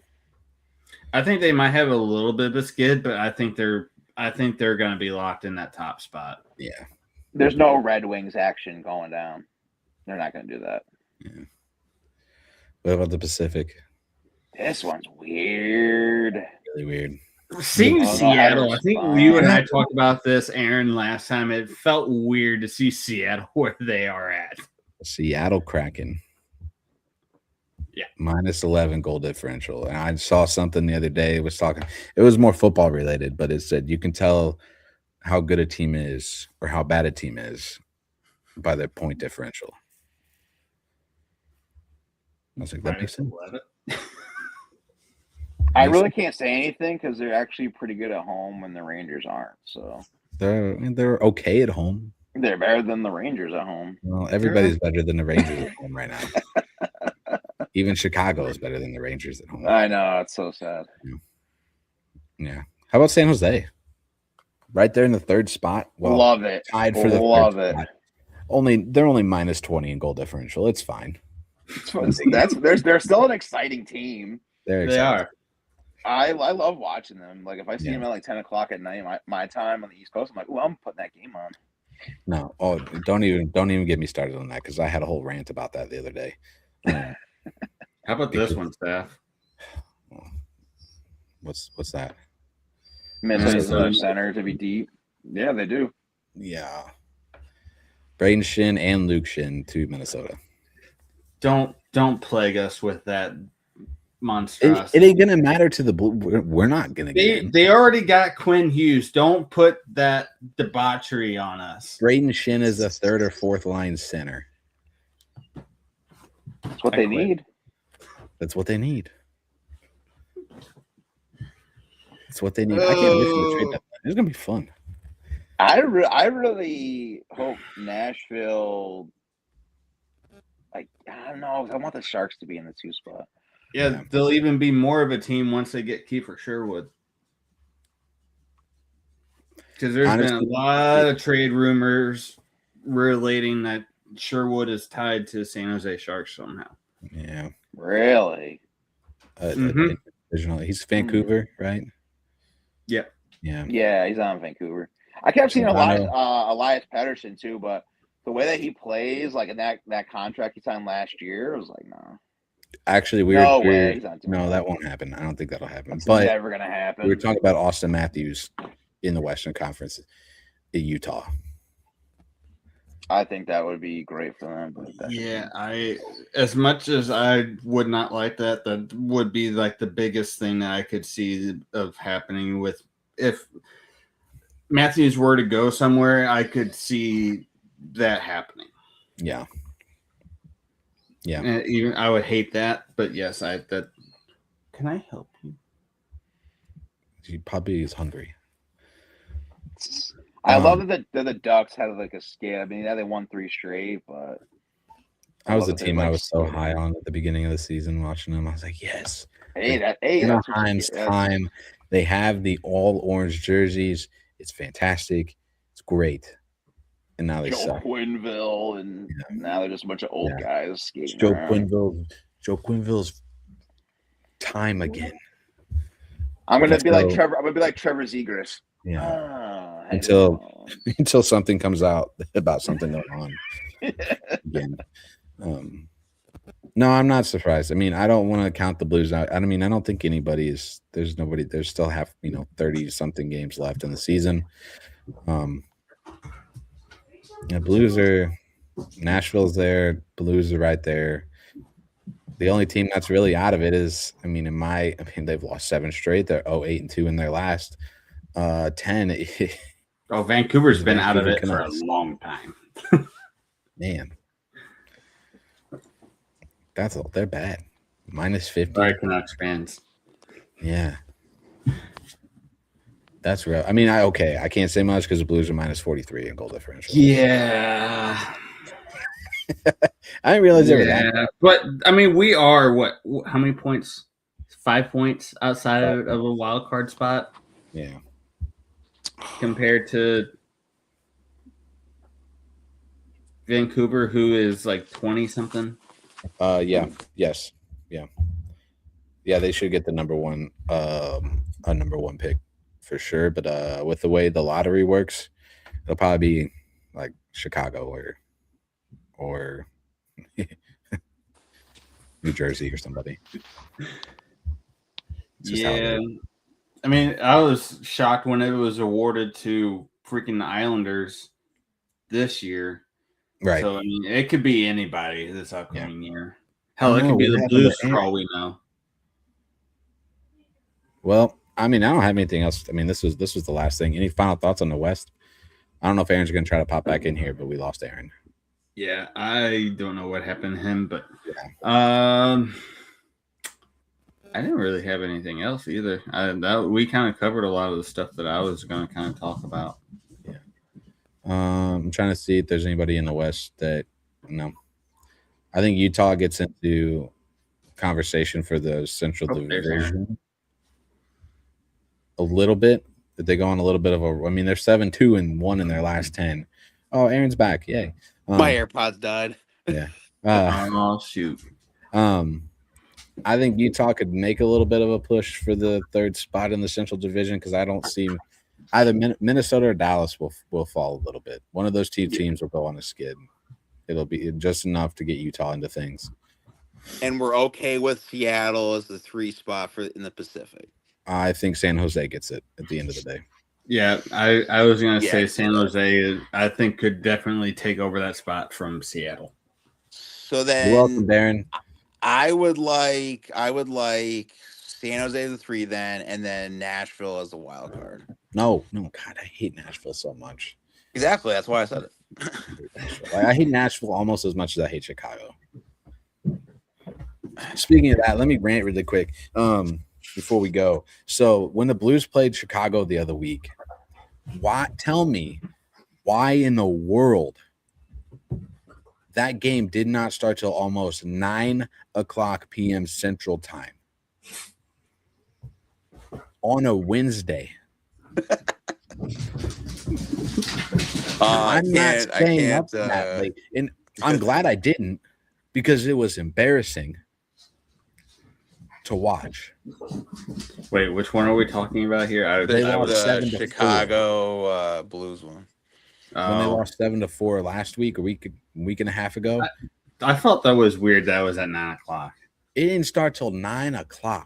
I think they might have a little bit of a skid, but I think they're going to be locked in that top spot. Yeah. There's no Red Wings action going down. They're not going to do that. Yeah. What about the Pacific? This one's weird. Really weird. Seeing Seattle, I think you and I talked about this, Aaron, last time. It felt weird to see Seattle where they are at. Seattle Kraken. Yeah. Minus 11 goal differential. And I saw something the other day. It was more football related, but it said you can tell how good a team is or how bad a team is by their point differential. I was like, that makes sense. I really can't say anything because they're actually pretty good at home when the Rangers aren't. So they're okay at home. They're better than the Rangers at home. Well, everybody's better than the Rangers at home right now. Even Chicago is better than the Rangers at home. I know, it's so sad. Yeah. How about San Jose? Right there in the third spot. Well, love it. Tied for the love third it. spot. They're only minus 20 in goal differential. It's fine. They're still an exciting team. They are. I love watching them. Like if I see them at like 10 o'clock at night, my time on the East Coast, I'm like, I'm putting that game on. No, don't even get me started on that because I had a whole rant about that the other day. How about this one, Staff? What's that? Minnesota center to be deep. Yeah, they do. Yeah. Braden Shin and Luke Shin to Minnesota. Don't plague us with that monstrosity. It ain't gonna matter to the Blue. We're not gonna get. They already got Quinn Hughes. Don't put that debauchery on us. Braden Shin is a third or fourth line center. That's what they need. That's what they need. That's what they need. I can't wait for the trade deadline. It's gonna be fun. I really hope Nashville. Like I don't know. I want the Sharks to be in the 2 spot. Yeah, they'll even be more of a team once they get Kiefer Sherwood. Because there's been a lot of trade rumors relating that Sherwood is tied to San Jose Sharks somehow. Yeah. Really? He's Vancouver, right? Yeah. Yeah. Yeah, he's on Vancouver. I kept seeing Elias Pettersson too, but the way that he plays, like in that contract he signed last year, I was like, no. Actually, no, that won't happen. I don't think that'll happen. That's but never gonna happen. We were talking about Austin Matthews in the Western Conference in Utah. I think that would be great for them. But as much as I would not like that would be like the biggest thing that I could see of happening with if Matthews were to go somewhere, I could see that happening. Yeah. Yeah. And even I would hate that, but yes, can I help you? He probably is hungry. I love that the Ducks had like a scare. I mean, they won 3 straight, but that was the team I was so high on at the beginning of the season watching them. I was like, yes. Anaheim's time. They have the all orange jerseys. It's fantastic. It's great. And now they suck. Quinville, and now they're just a bunch of old guys skating Joe Quinville's time again. I'm gonna be like Trevor. I'm gonna be like Trevor Zegras. Yeah. Until something comes out about something going on again. No, I'm not surprised. I mean, I don't want to count the Blues out. I mean, I don't think anybody is. There's nobody. There's still 30 something games left in the season. The Blues are. Nashville's there. Blues are right there. The only team that's really out of it is, they've lost 7 straight. They're 0-8-2 in their last 10. Vancouver's been out of it for a long time. Man. They're bad. Minus 50. Sorry, Canucks fans. Yeah. That's real. I mean, I can't say much because the Blues are minus 43 in goal differential. Yeah. I didn't realize they were that. But I mean, we are how many points? 5 points outside of a wild card spot. Yeah. Compared to Vancouver, who is like 20 something. Yeah. Yes. Yeah. Yeah, they should get the number one pick for sure. But with the way the lottery works, it'll probably be like Chicago or New Jersey or somebody. Yeah. I mean, I was shocked when it was awarded to freaking Islanders this year. Right. So, I mean, it could be anybody this upcoming year. Hell, it could be the Blues for all we know. Well, I mean, I don't have anything else. I mean, this was the last thing. Any final thoughts on the West? I don't know if Aaron's going to try to pop back in here, but we lost Aaron. Yeah, I don't know what happened to him, but I didn't really have anything else either. We kind of covered a lot of the stuff that I was going to kind of talk about. I'm trying to see if there's anybody in the West that no. I think Utah gets into conversation for the Central Division a little bit. That they go on a little bit of a. I mean, they're 7-2-1 in their last 10. Oh, Aaron's back! Yay! My AirPods died. Yeah. Oh shoot. I think Utah could make a little bit of a push for the third spot in the Central Division because I don't see either Minnesota or Dallas will fall a little bit. One of those two teams will go on a skid. It'll be just enough to get Utah into things. And we're okay with Seattle as the 3 spot in the Pacific. I think San Jose gets it at the end of the day. Yeah, I was gonna say San Jose. I think could definitely take over that spot from Seattle. So then, you're welcome, Darren. I would like San Jose the 3 then, and then Nashville as the wild card. No, God, I hate Nashville so much. Exactly, that's why I said it. I hate Nashville almost as much as I hate Chicago. Speaking of that, let me rant really quick before we go. So when the Blues played Chicago the other week, tell me why in the world that game did not start till almost 9:00 p.m. Central Time on a Wednesday. I'm not staying up that late, and I'm glad I didn't because it was embarrassing to watch. Wait, which one are we talking about here? They lost the Chicago Blues one. When they lost 7-4 last week, a week and a half ago. I thought that was weird. That was at 9:00. It didn't start till 9:00.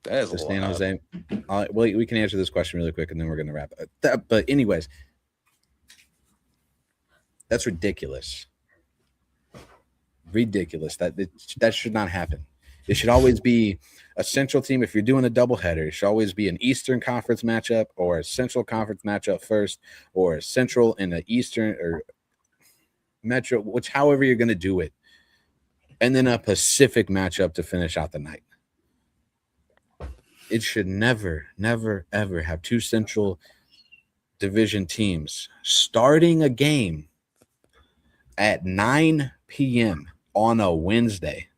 That is San Jose. Well, we can answer this question really quick, and then we're going to wrap it. But anyways, that's ridiculous. Ridiculous. That should not happen. It should always be a Central team. If you're doing a doubleheader, it should always be an Eastern Conference matchup or a Central Conference matchup first, or a Central and an Eastern or Metro, however you're going to do it, and then a Pacific matchup to finish out the night. It should never, ever have 2 Central Division teams starting a game at 9 p.m. on a Wednesday.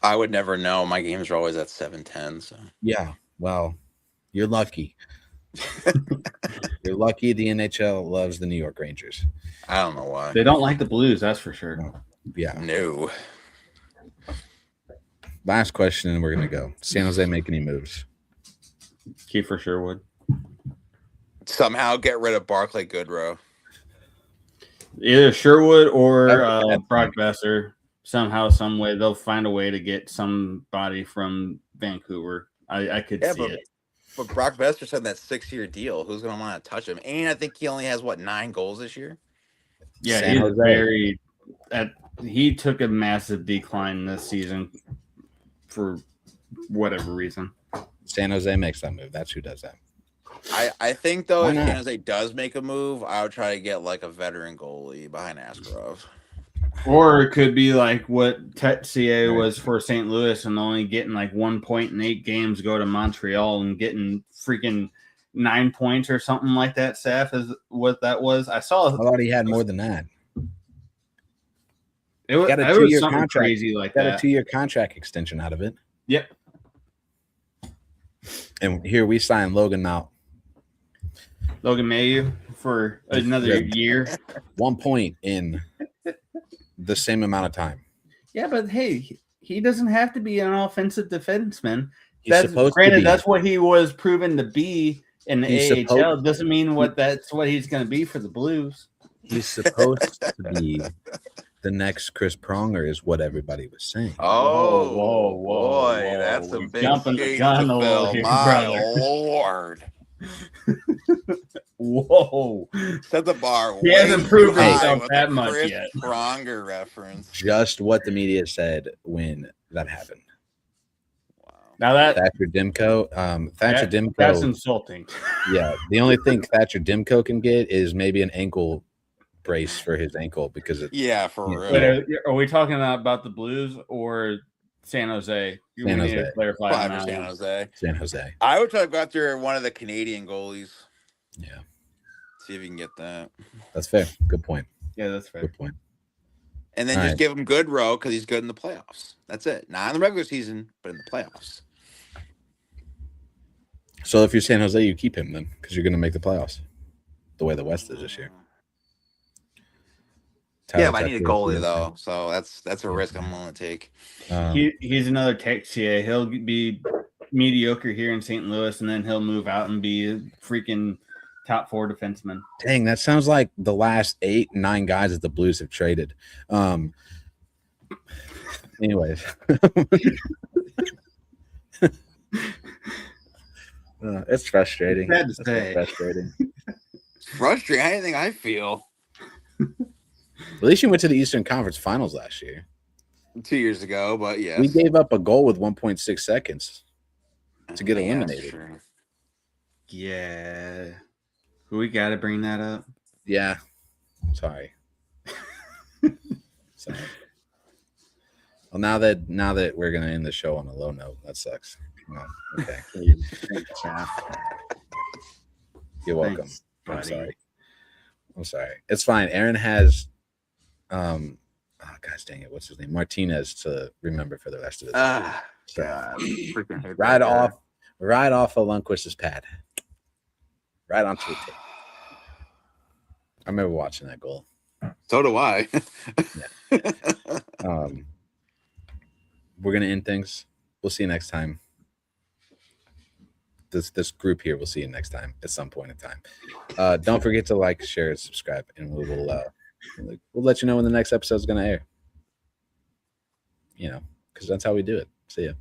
I would never know. My games are always at 7:10. So yeah, well, you're lucky. You're lucky the NHL loves the New York Rangers. I don't know why. They don't like the Blues, that's for sure. Yeah. No. Last question, and we're gonna go. San Jose make any moves? Kiefer Sherwood. Somehow get rid of Barclay Goodrow. Either Sherwood or Brock Besser. Somehow, some way, they'll find a way to get somebody from Vancouver. I could see it. But Brock Besser said that 6-year deal. Who's going to want to touch him? And I think he only has 9 goals this year. Yeah, he took a massive decline this season for whatever reason. San Jose makes that move. That's who does that. I think though, if San Jose does make a move, I would try to get like a veteran goalie behind Askarov. Or it could be like what Tetsier was for St. Louis and only getting like 1 point in 8 games, go to Montreal and getting freaking 9 points or something like that. Saf is what that was. I thought he had more than that. It was, got a 2-year contract crazy like that. Got a 2-year contract extension out of it. Yep. And here we signed Logan Mailloux for another year. 1 point in the same amount of time. Yeah, but hey, he doesn't have to be an offensive defenseman. That's what he was proven to be in the AHL. Doesn't mean that's what he's going to be for the Blues. He's supposed to be the next Chris Pronger, is what everybody was saying. Oh, boy, that's a big jumping the gun a little here, brother. Lord. Whoa. Set the bar. He hasn't proved himself that much Chris yet. Pronger reference. Just what the media said when that happened. Wow. Now that Thatcher Demko, Demko. That's insulting. Yeah. The only thing Thatcher Demko can get is maybe an ankle brace for his ankle because for real. But are we talking about the Blues or San Jose. You San need to Jose. clarify on Probably that San one. Jose. San Jose. I would try to go after one of the Canadian goalies. Yeah, See if you can get that. that's fair. Good point. Yeah, that's fair. Good point. And then All just right. give him Goodrow because he's good in the playoffs. That's it. Not in the regular season, but in the playoffs. So if you're San Jose, you keep him then because you're going to make the playoffs. The way the West is this year. Yeah, but I need a goalie though, so that's a risk I'm willing to take. He's another Texier. He'll be mediocre here in St. Louis, and then he'll move out and be a freaking top 4 defenseman. Dang, that sounds like the last 8-9 guys that the Blues have traded. Anyways. It's frustrating. Sad to say. Frustrating. Frustrating. Anything I feel. At least you went to the Eastern Conference Finals last year. 2 years ago, but yeah. We gave up a goal with 1.6 seconds to get Yeah, that's eliminated. true. Yeah. We got to bring that up. Yeah. Sorry. Sorry. Well, now that we're gonna end the show on a low note, that sucks. Well, okay. You're welcome. Thanks, I'm buddy. sorry. I'm sorry. It's fine. Aaron has oh gosh dang it, what's his name? Martinez to remember for the rest of his God. Freaking hate that guy. right off of Lundqvist's pad. Right onto the tape. I remember watching that goal. So do I. We're gonna end things. We'll see you next time. This group here, we'll see you next time at some point in time. Don't forget to like, share, and subscribe, and we'll let you know when the next episode is gonna air. You know, because that's how we do it. See ya.